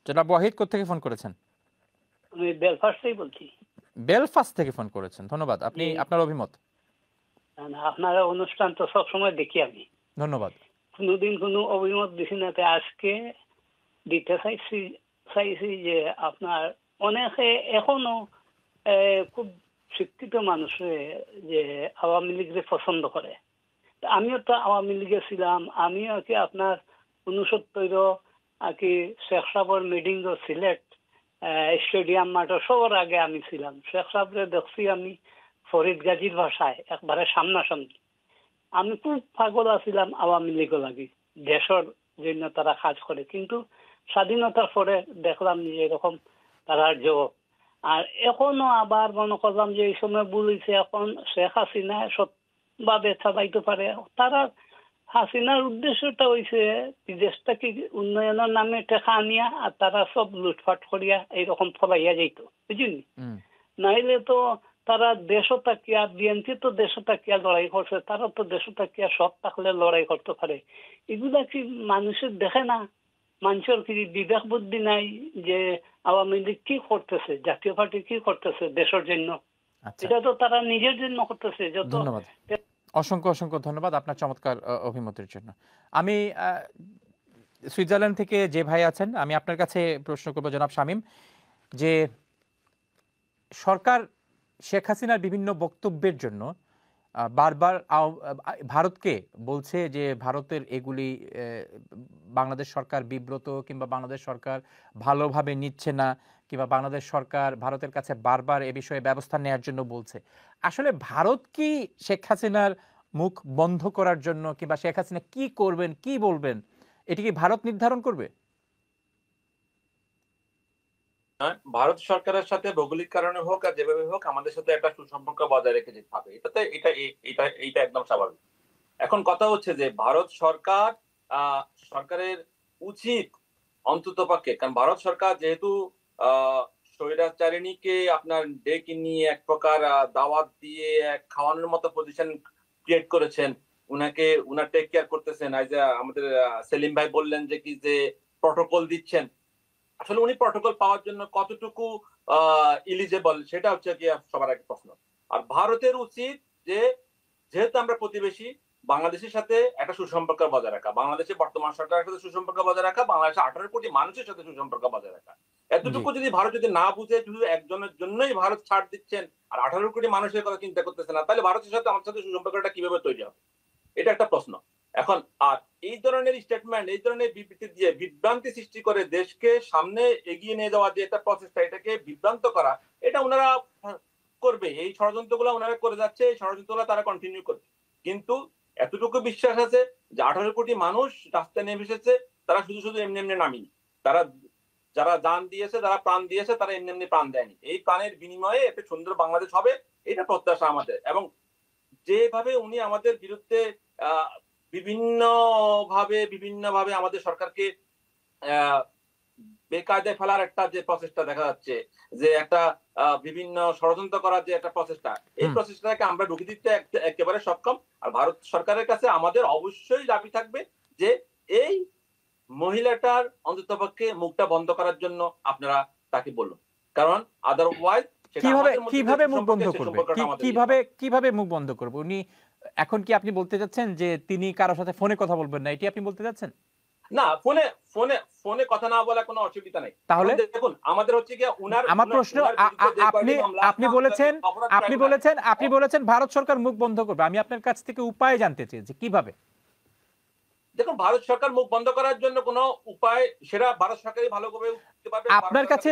জনাব ওয়াহিদ কোত্থেকে ফোন করেছেন?
আমি বেলফাস্ট থেকে বলছি।
বেলফাস্ট থেকে ফোন করেছেন, ধন্যবাদ। আপনি আপনার অভিমত?
আপনার অনুষ্ঠান তো সবসময় দেখি আমি,
ধন্যবাদ।
কোনোদিন কোনো অভিমত দিছি না, তাই আজকে দিতে চাইছি যে আপনার অনেকে এখনো খুব শিক্ষিত মানুষে যে আওয়ামী লীগকে পছন্দ করে। আমিও তো আওয়ামী লীগে ছিলাম, আমিও কি আপনার 69 আর কি শেখ সাহেবের মিটিং সিলেট স্টেডিয়াম মাঠে সবার আগে আমি ছিলাম। শেখ সাহেবরে দেখছি আমি ফরিদ গাজীর ভাষায় একবারে সামনাসামনি। আমি খুব পাগল আছিলাম আওয়ামী লীগও লাগি, দেশের জন্য তারা কাজ করে, কিন্তু স্বাধীনতার পরে দেখলাম যে এরকম তারা জবাব। আর এখনো আবার মনে করলাম যে এই সময় বলেছে এখন শেখ হাসিনা সৎভাবে চালাইতে পারে, তারা হাসিনার উদ্দেশ্যটা হইছে দেশটাকে উন্নয়নের নামে টাকা আনিয়া আর তারা সব লুটপাট করিয়া এইরকম ফলাইয়া যাইতো, বুঝলি? নাইলে তো তারা দেশও তাকিয়া, বিএনপি তো দেশও তাকিয়া লড়াই করছে, তারা তো দেশও তাকিয়া সব থাকলে লড়াই করতে পারে। এগুলা কি মানুষের দেখে না? মানুষের কি বিবেক বুদ্ধি নাই যে আওয়ামী লীগ কি করতেছে, জাতীয় পার্টি কি করতেছে দেশের জন্য? এটা তো তারা নিজের জন্য করতেছে। যত
ধন্যবাদ, অসংখ্য অসংখ্য ধন্যবাদ আপনার চমৎকার অভিমতের জন্য। আমি সুইজারল্যান্ড থেকে যে ভাই আছেন, আমি আপনার কাছে প্রশ্ন করব জনাব শামীম, যে সরকার শেখ হাসিনার বিভিন্ন বক্তব্যের জন্য বারবার ভারতকে বলছে যে ভারতের এগুলি বাংলাদেশ সরকার বিব্রত, কিংবা বাংলাদেশ সরকার ভালোভাবে নিচ্ছে না, কিংবা বাংলাদেশ সরকার ভারতের কাছে বারবার এ বিষয়ে ব্যবস্থা নেওয়ার জন্য বলছে। আসলে ভারত কি শেখ হাসিনার মুখ বন্ধ করার জন্য, কিংবা শেখ হাসিনা কি করবেন কি বলবেন, এটি কি ভারত নির্ধারণ করবে?
ভারত সরকারের সাথে ভৌগোলিক কারণে হোক আর যেভাবে হোক আমাদের সাথে একটা সুসম্পর্ক বজায় রেখে যেতে হবে, এটা একদম স্বাভাবিক। এখন কথা হচ্ছে যে ভারত সরকারের উচিত অন্ততপক্ষে, কারণ ভারত সরকার যেহেতু স্বৈরাচারিণীকে আপনার ডেকে নিয়ে এক প্রকার দাওয়াত দিয়ে খাওয়ানোর মতো পজিশন ক্রিয়েট করেছেন, উনার টেক কেয়ার করতেছেন। আমাদের সেলিম ভাই বললেন যে কি যে প্রটোকল দিচ্ছেন, আসলে উনি প্রটোকল পাওয়ার জন্য কতটুকু ইলিজেবল সেটা হচ্ছে কি সবার একটা প্রশ্ন। আর ভারতের উচিত যে যেহেতু আমরা প্রতিবেশী, বাংলাদেশের সাথে একটা সুসম্পর্ক বজায় রাখা, বাংলাদেশের বর্তমান সরকারের সাথে সুসম্পর্ক বজায় রাখা, বাংলাদেশের 18 কোটি মানুষের সাথে সুসম্পর্ক বজায় রাখা। এতটুকু যদি ভারত যদি না বুঝে শুধু একজনের জন্যই ভারত ছাড় দিচ্ছেন আর 18 কোটি মানুষের কথা চিন্তা করতেছে না, তাহলে ভারতের সাথে আমাদের সাথে সুসম্পর্কটা কিভাবে তৈরি হবে? এটা একটা প্রশ্ন। এখন আর এই ধরনের স্টেটমেন্ট, এই ধরনের বিবৃতি দিয়ে বিভ্রান্তি সৃষ্টি করে দেশকে সামনে এগিয়ে নিয়ে যাওয়া যে একটা প্রসেসটা, এটাকে বিভ্রান্ত করা, এটা ওনারা করবে। এই ষড়যন্ত্রগুলো ওনারা করে যাচ্ছে, এই ষড়যন্ত্রগুলো তারা কন্টিনিউ করবে। কিন্তু এতটুকু বিশ্বাস আছে যে 18 কোটি মানুষ রাস্তায় নেমে এসেছে, তারা শুধু শুধু এমনি এমনি নামিনি। তারা যারা জান দিয়েছে, যারা প্রাণ দিয়েছে, তারা এমনি এমনি প্রাণ দেয়নি। এই প্রাণের বিনিময়ে একটা সুন্দর বাংলাদেশ হবে, এটা প্রত্যাশা আমাদের। এবং যেভাবে উনি আমাদের বিরুদ্ধে বিভিন্নভাবে আমাদের সরকারকে বেকায়দায় ফেলার একটা যে প্রসেসটা দেখা যাচ্ছে, যে একটা বিভিন্ন ষড়যন্ত্র করার যে একটা প্রসেসটা, এই প্রসেসটাকে আমরা রুখে দিতে একেবারে সক্ষম। আর ভারত সরকারের কাছে আমাদের অবশ্যই দাবি থাকবে যে এই মহিলাটার অন্ততপক্ষে মুখটা বন্ধ করার জন্য আপনারা তাকে বলুন, কারণ আদারওয়াইজ
কিভাবে মুখ বন্ধ করবে, কিভাবে মুখ বন্ধ করবে উনি? এখন কি আপনি বলতে চাচ্ছেন যে তিনি কারোর সাথে ফোনে কথা বলবেন না, এটি আপনি বলতে চাচ্ছেন?
না, ফোনে কথা না বলা কোনো অসুবিধা নেই।
তাহলে
দেখুন, আমাদের হচ্ছে কি
আমার প্রশ্ন, আপনি বলেছেন ভারত সরকার মুখ বন্ধ করবে। আমি আপনার কাছ থেকে উপায় জানতে চেয়েছি কিভাবে।
দেখুন, ভারত সরকার মুখ বন্ধ করার জন্য কোনো উপায়, সেটা ভারত সরকারই ভালো করে
আপনার কাছে।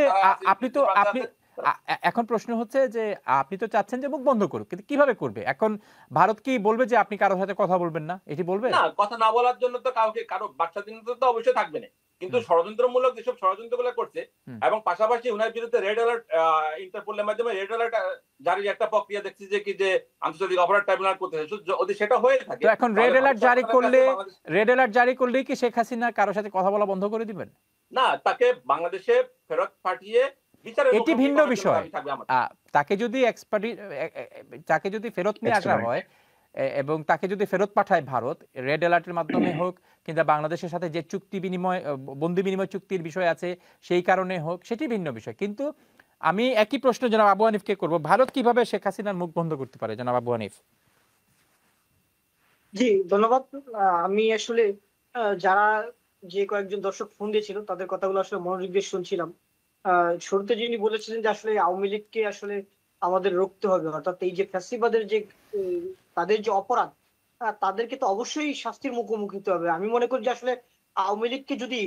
এখন প্রশ্ন হচ্ছে যে আপনি তো চাচ্ছেন যে মুখ বন্ধ করুক, কিন্তু কিভাবে করবে? এখন ভারত কি বলবে যে আপনি কারোর সাথে কথা বলবেন না, এটি বলবে?
না, কথা না বলার জন্য তো কারো বাকস্বাধীনতা তো অবশ্যই থাকবে না, কিন্তু ষড়যন্ত্রমূলক যেসব ষড়যন্ত্রগুলো করছে, এবং পাশাপাশি উনার বিরুদ্ধে রেড অ্যালার্ট, ইন্টারপোলের মাধ্যমে রেড অ্যালার্ট জারির একটা প্রক্রিয়া দেখছি যে কি যে আন্তর্জাতিক অপরাধ ট্রাইব্যুনাল করতেছে। যদি সেটা হয়ে থাকে,
তো এখন রেড অ্যালার্ট জারি করলে কি শেখ হাসিনা কারোর সাথে কথা বলা বন্ধ করে দিবেন?
না, তাকে বাংলাদেশে ফেরত পাঠিয়ে
এটি ভিন্ন বিষয়। তাকে যদি ফেরত নিয়ে আসা হয় এবং তাকে যদি ফেরত পাঠায় ভারত রেড অ্যালার্টের মাধ্যমে হোক, কিংবা বাংলাদেশের সাথে যে চুক্তি বিনিময়, বন্দি বিনিময় চুক্তির বিষয় আছে সেই কারণে হোক, সেটি ভিন্ন বিষয়। কিন্তু আমি একই প্রশ্ন জনাব আবু হানিফকে করব, ভারত কিভাবে শেখ হাসিনার মুখ বন্ধ করতে পারে? জনাব আবু হানিফ।
জি, ধন্যবাদ। আমি আসলে যারা যে কয়েকজন দর্শক ফোন দিয়েছিল তাদের কথাগুলো আসলে মনোযোগ দিয়ে শুনছিলাম। শুরুতে যিনি বলেছিলেন যে আসলে আওয়ামী লীগকে আসলে আমাদের রুখতে হবে, অর্থাৎ এই যে ফ্যাসিবাদের যে তাদের যে অপরাধ, তাদেরকে তো অবশ্যই শাস্তির মুখোমুখি হতে হবে। আমি মনে করি যে আসলে আওয়ামী লীগকে যদি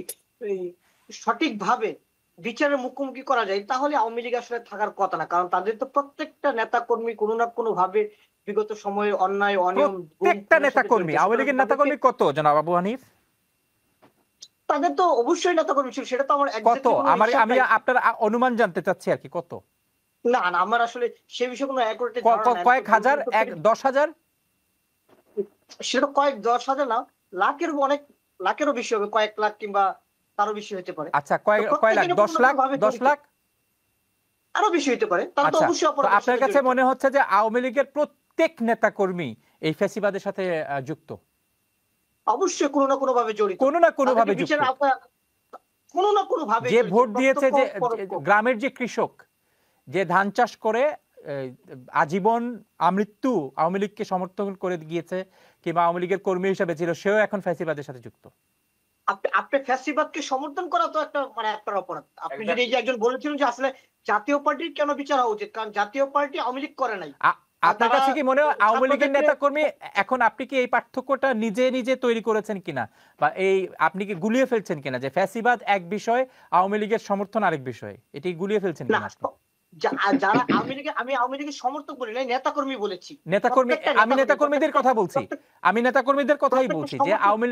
সঠিকভাবে বিচারের মুখোমুখি করা যায় তাহলে আওয়ামী লীগ আসলে থাকার কথা না, কারণ তাদের তো প্রত্যেকটা নেতা কর্মী কোনো না কোনো ভাবে বিগত সময়ে অন্যায় অনিয়ম,
প্রত্যেকটা নেতা কর্মী, আওয়ামী লীগের নেতা কর্মী কত জনাব আবু হানিফ?
তাদের তো অবশ্যই নেতা কর্মী ছিল, সেটা তো আমার
কত, আমি আপনার অনুমান জানতে চাচ্ছি আর কি, কত?
না, আমার আসলে সে বিষয়ে কোনো
কয়েক হাজার, 10,000,
সেটা কয়েক 10,000 না, লাখেরও বেশি হবে, কয়েক লাখ কিংবা তারও বেশি হতে পারে।
আচ্ছা, কয় লাখ? 10 লাখ? 10 লাখ?
আরো বেশি হতে পারে। তাহলে তো
আচ্ছা,
অবশ্যই
তো আপনার কাছে মনে হচ্ছে যে আওয়ামী লীগের প্রত্যেক নেতা কর্মী এই ফ্যাসিবাদের সাথে যুক্ত?
অবশ্যই কোনো না কোনো ভাবে জড়িত,
কোনো না কোনো ভাবে যুক্ত।
কোনো না কোনো ভাবে
যে ভোট দিয়েছে, যে গ্রামের যে কৃষক যে ধান চাষ করে আজীবন আমৃত্যু আওয়ামী লীগকে সমর্থন করে গিয়েছে কিংবা আওয়ামী লীগের কর্মী হিসেবে ছিল, সেও এখন ফ্যাসিবাদের সাথে যুক্ত।
আপনি ফ্যাসিবাদকে সমর্থন করা তো একটা একটা অপরাধ। আপনি যদি এই যে একজন বলেছিলেন যে আসলে জাতীয় পার্টির কেন বিচার হওয়া উচিত, কারণ জাতীয় পার্টি আওয়ামী লীগ করে নাই।
আপনার কাছে কি মনে হয় আওয়ামী লীগের নেতা কর্মী এখন, আপনি কি এই পার্থক্যটা নিজে নিজে তৈরি করেছেন কিনা, বা এই আপনি কি গুলিয়ে ফেলছেন কিনা যে ফ্যাসিবাদ এক বিষয়, আওয়ামী লীগের সমর্থন আরেক বিষয়, এটি গুলিয়ে ফেলছেন কিনা?
যারা আওয়ামী লীগের, আমি আওয়ামী লীগের সমর্থক বলি নাই, নেতা কর্মী বলেছি।
আমি নেতা কর্মীদের কথা বলছি, আমি নেতা কর্মীদের কথাই বলছি যে আওয়ামী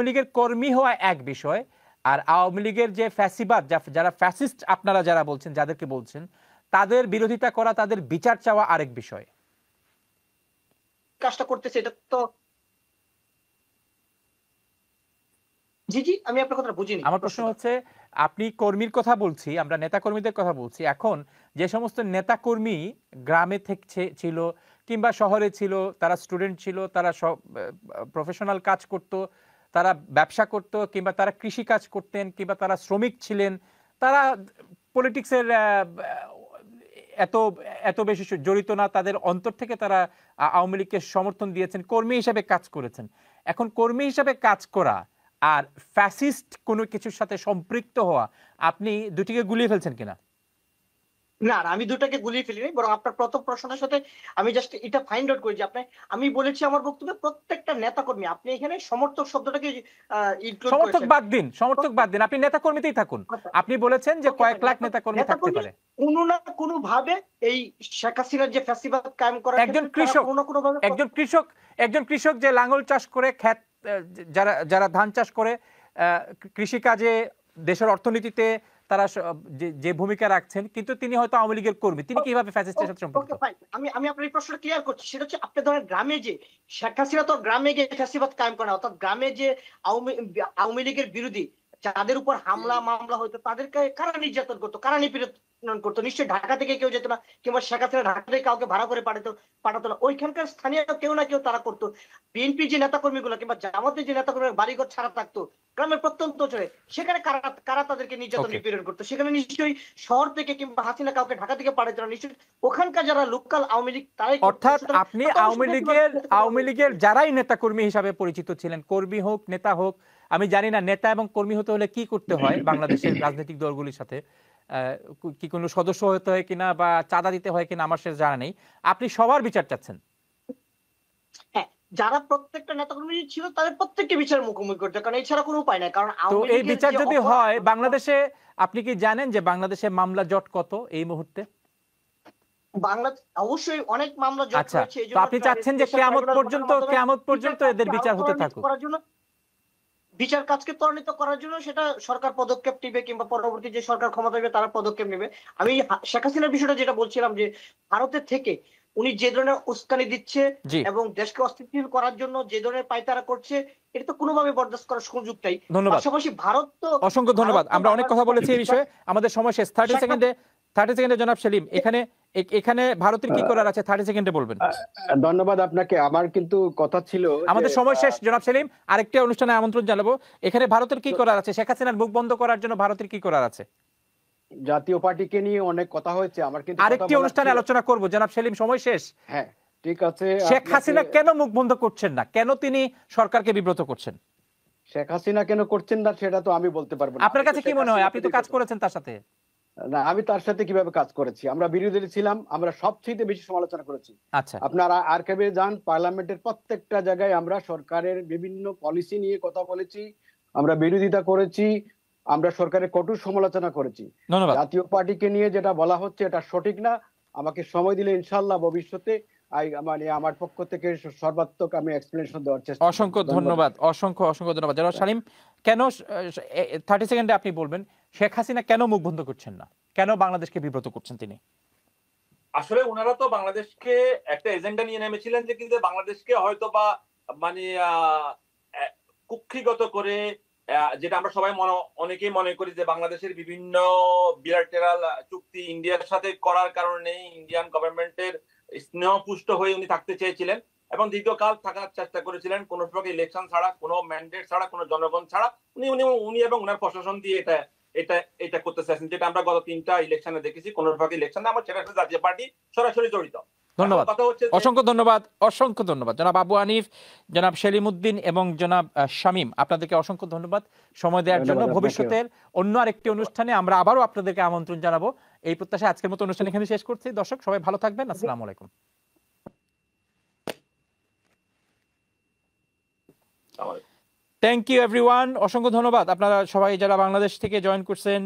লীগের কর্মী হওয়া এক বিষয়, আর আওয়ামী লীগের যে ফ্যাসিবাদ, যারা ফ্যাসিস্ট আপনারা যারা বলছেন, যাদেরকে বলছেন, তাদের বিরোধিতা করা, তাদের বিচার চাওয়া আরেক বিষয়।
কাজটা করতেছে এটা তো, জি জি, আমি আপনার কথা বুঝিনি।
আমার প্রশ্ন হচ্ছে, আপনি কর্মীর কথা বলছি, আমরা নেতা কর্মীদের কথা বলছি। এখন যে সমস্ত নেতা কর্মী গ্রামে থেকে ছিল কিংবা শহরে ছিল, তারা স্টুডেন্ট ছিল, তারা সব প্রফেশনাল কাজ করত, তারা ব্যবসা করত, কিংবা তারা কৃষি কাজ করতেন, কিংবা তারা শ্রমিক ছিলেন, তারা পলিটিক্সের এত বেশি জড়িত না, তাদের অন্তর থেকে তারা আওয়ামী লীগকে সমর্থন দিয়েছেন, কর্মী হিসেবে কাজ করেছেন। এখন কর্মী হিসেবে কাজ করা আর ফ্যাসিস্ট কোনো কিছুর সাথে সম্পৃক্ত হওয়া, আপনি দুটিকে গুলিয়ে ফেলছেন কিনা?
না, আমি দুটাকে গুলিয়ে ফেলিনি, বরং আপনার প্রথম প্রশ্নের সাথে আমি জাস্ট এটা ফাইন্ড আউট করি যে আমি বলেছি আমার বক্তব্যে প্রত্যেকটা নেতা কর্মী, আপনি এখানে সমর্থক শব্দটাকে
সমর্থক বাদ দিন, আপনি নেতা কর্মীতেই থাকুন। আপনি বলেছেন যে কয়েক লাখ নেতা কর্মী থাকতে পারে।
কোনো না কোনো ভাবে এই শেখ হাসিনার যে ফ্যাসিবাদ কায়েম করার
একজন কৃষক যে লাঙ্গল চাষ করে, ক্ষেত যারা ধান চাষ করে, কৃষি কাজে দেশের অর্থনীতিতে তারা যে ভূমিকা রাখছেন, কিন্তু তিনি হয়তো আওয়ামী লীগের কর্মী, তিনি কিভাবে ফ্যাসিস্টের সাথে সম্পৃক্ত?
আমি আপনার এই প্রশ্নটা ক্লিয়ার করছি। সেটা হচ্ছে, আপনি ধরেন গ্রামে যে শেখ হাসিনা তো গ্রামে গিয়ে ফ্যাসিবাদ কায়েম করে না, অর্থাৎ গ্রামে যে আওয়ামী লীগের বিরোধী যাদের উপর হামলা মামলা হতো, তাদেরকে কারা নির্যাতন করতো, কারা নিপীড়ন করতো? নিশ্চয়ই ঢাকা থেকে কেউ যেত না, কিংবা শেখ হাসিনা ঢাকা থেকে কাউকে ভাড়া করে পাঠাতো না, ওইখানকার স্থানীয় কেউ না কেউ তারা করতো। বিএনপি যে নেতা কর্মীগুলো কিংবা জামাতের যে নেতা কর্মীরা বাড়িঘর ছাড়া থাকতো গ্রামের প্রত্যন্ত অঞ্চলে, সেখানে কারা তাদেরকে নির্যাতন নিপীড়ন করতো? সেখানে নিশ্চয়ই শহর থেকে কিংবা হাসিনা কাউকে ঢাকা থেকে পাঠাতো না, নিশ্চয়ই ওখানকার যারা লোকাল আওয়ামী লীগ তারাই।
অর্থাৎ আপনি আওয়ামী লীগের যারাই নেতা কর্মী হিসাবে পরিচিত ছিলেন, কর্মী হোক নেতা হোক, আমি জানি না নেতা এবং কর্মী হতে হলে কি করতে হয় বাংলাদেশের রাজনৈতিক দলগুলির সাথে, কি কোনো সদস্য হতে হয় কিনা বা চাঁদা দিতে হয় কিনা আমার সেটা জানা নেই, আপনি সবার বিচার চাচ্ছেন?
হ্যাঁ, যারা প্রত্যেকটা নেতাকর্মী ছিল তাদের প্রত্যেককে বিচারের মুখোমুখি করতে, কারণ এছাড়া কোনো উপায় নাই। কারণ
তো এই বিচার যদি হয় বাংলাদেশে, আপনি কি জানেন যে বাংলাদেশে মামলা জট কত এই মুহূর্তে?
অবশ্যই অনেক মামলা জট রয়েছে।
তো আপনি চাচ্ছেন যে কিয়ামত পর্যন্ত এদের বিচার হতে থাকুক?
বিচার কাজকে ত্বরান্বিত করার জন্য সেটা সরকার পদক্ষেপ নেবে, কিংবা পরবর্তী যে সরকার ক্ষমতা হবে তারা পদক্ষেপ নেবে। আমি শেখ হাসিনার বিষয়টা যেটা বলছিলাম, যে ভারতের থেকে উনি যে ধরনের উস্কানি দিচ্ছে এবং দেশকে অস্থিতিশীল করার জন্য যে ধরনের পায়তারা করছে, এটা তো কোনোভাবে বরদাস্ত করার সুযোগ নাই। পাশাপাশি ভারত তো,
অসংখ্য ধন্যবাদ, আমরা অনেক কথা বলেছি এই বিষয়ে, আমাদের সময় শেষ। 30 সেকেন্ডে জনাব সেলিম, এখানে ভারতের কি করার আছে 30 সেকেন্ডে বলবেন।
ধন্যবাদ আপনাকে। আমার কিন্তু কথা ছিল,
আমাদের সময় শেষ জনাব সেলিম, আরেকটা অনুষ্ঠানে আমন্ত্রণ জানাবো। এখানে ভারতের কি করার আছে? শেখ হাসিনার মুখ বন্ধ করার জন্য ভারতের কি করার আছে?
জাতীয় পার্টিকে নিয়ে অনেক কথা হয়েছে, আমার কিন্তু
আরেকটি অনুষ্ঠানে আলোচনা করব জনাব সেলিম, সময় শেষ।
হ্যাঁ ঠিক আছে।
শেখ হাসিনা কেন মুখ বন্ধ করছেন না, কেন তিনি সরকারকে বিব্রত করছেন?
শেখ হাসিনা কেন করছেন না সেটা তো আমি বলতে পারবো না।
আপনার কাছে কি মনে হয়? আপনি তো কাজ করেছেন তার সাথে।
না, আমি তার সাথে কিভাবে কাজ করেছি, আমরা বিরোধী ছিলাম, আমরা সবচেয়ে বেশি সমালোচনা করেছি।
আচ্ছা,
আপনারা আর্কাইভে যান, পার্লামেন্টের প্রত্যেকটা জায়গায় আমরা সরকারের বিভিন্ন পলিসি নিয়ে কথা বলেছি, আমরা বিরোধিতা করেছি, আমরা সরকারের কঠোর সমালোচনা করেছি। জাতীয় পার্টিকে নিয়ে যেটা বলা হচ্ছে এটা সঠিক না। আমাকে সময় দিলে ইনশাআল্লাহ ভবিষ্যতে মানে আমার পক্ষ থেকে সর্বাত্মক আমি এক্সপ্লেনেশন দেওয়ার চেষ্টা।
অসংখ্য ধন্যবাদ, অসংখ্য ধন্যবাদ জনাব সালিম। কেন 30 সেকেন্ডে আপনি বলবেন শেখ হাসিনা কেন মুখ বন্ধ করছেন না, কেন বাংলাদেশকে বিব্রত করছেন তিনি?
আসলে ওনারা তো বাংলাদেশকে একটা এজেন্ডা নিয়ে নেমেছিলেন যে কিন্তু বাংলাদেশকে হয়তো বা মানে কুক্ষিগত করে যেটা আমরা সবাই অনেকেই মনে করি যে বাংলাদেশের বিভিন্ন বিলাটেরাল চুক্তি ইন্ডিয়ার সাথে করার কারণে ইন্ডিয়ান গভর্নমেন্টের স্নেহপুষ্ট হয়ে উনি থাকতে চেয়েছিলেন এবং দীর্ঘকাল থাকার চেষ্টা করেছিলেন কোনো প্রকার ইলেকশন ছাড়া, কোনো ম্যান্ডেট ছাড়া, কোনো জনগণ ছাড়া। উনি এবং ওনার প্রশাসন দিয়ে এটা করতে চাইছেন, যেটা আমরা গত 3টা ইলেকশনে দেখেছি। কোনো প্রকার ইলেকশনে আমার সেটা জাতীয় পার্টি সরাসরি জড়িত।
ধন্যবাদ, অসংখ্য ধন্যবাদ, অসংখ্য ধন্যবাদ জনাব আবু হানিফ, জনাব সেলিম উদ্দিন এবং জনাব শামীম, আপনাদেরকে অসংখ্য ধন্যবাদ সময় দেওয়ার জন্য। ভবিষ্যতের অন্য আরেকটি অনুষ্ঠানে আমরা আবারও আপনাদেরকে আমন্ত্রণ জানাবো। এই প্রত্যাশায় আজকের মতো অনুষ্ঠান এখানে শেষ করছি। দর্শক সবাই ভালো থাকবেন। আসসালামু আলাইকুম। থ্যাংক ইউ এভরিওয়ান, অসংখ্য ধন্যবাদ আপনারা সবাই যারা বাংলাদেশ থেকে জয়েন করছেন।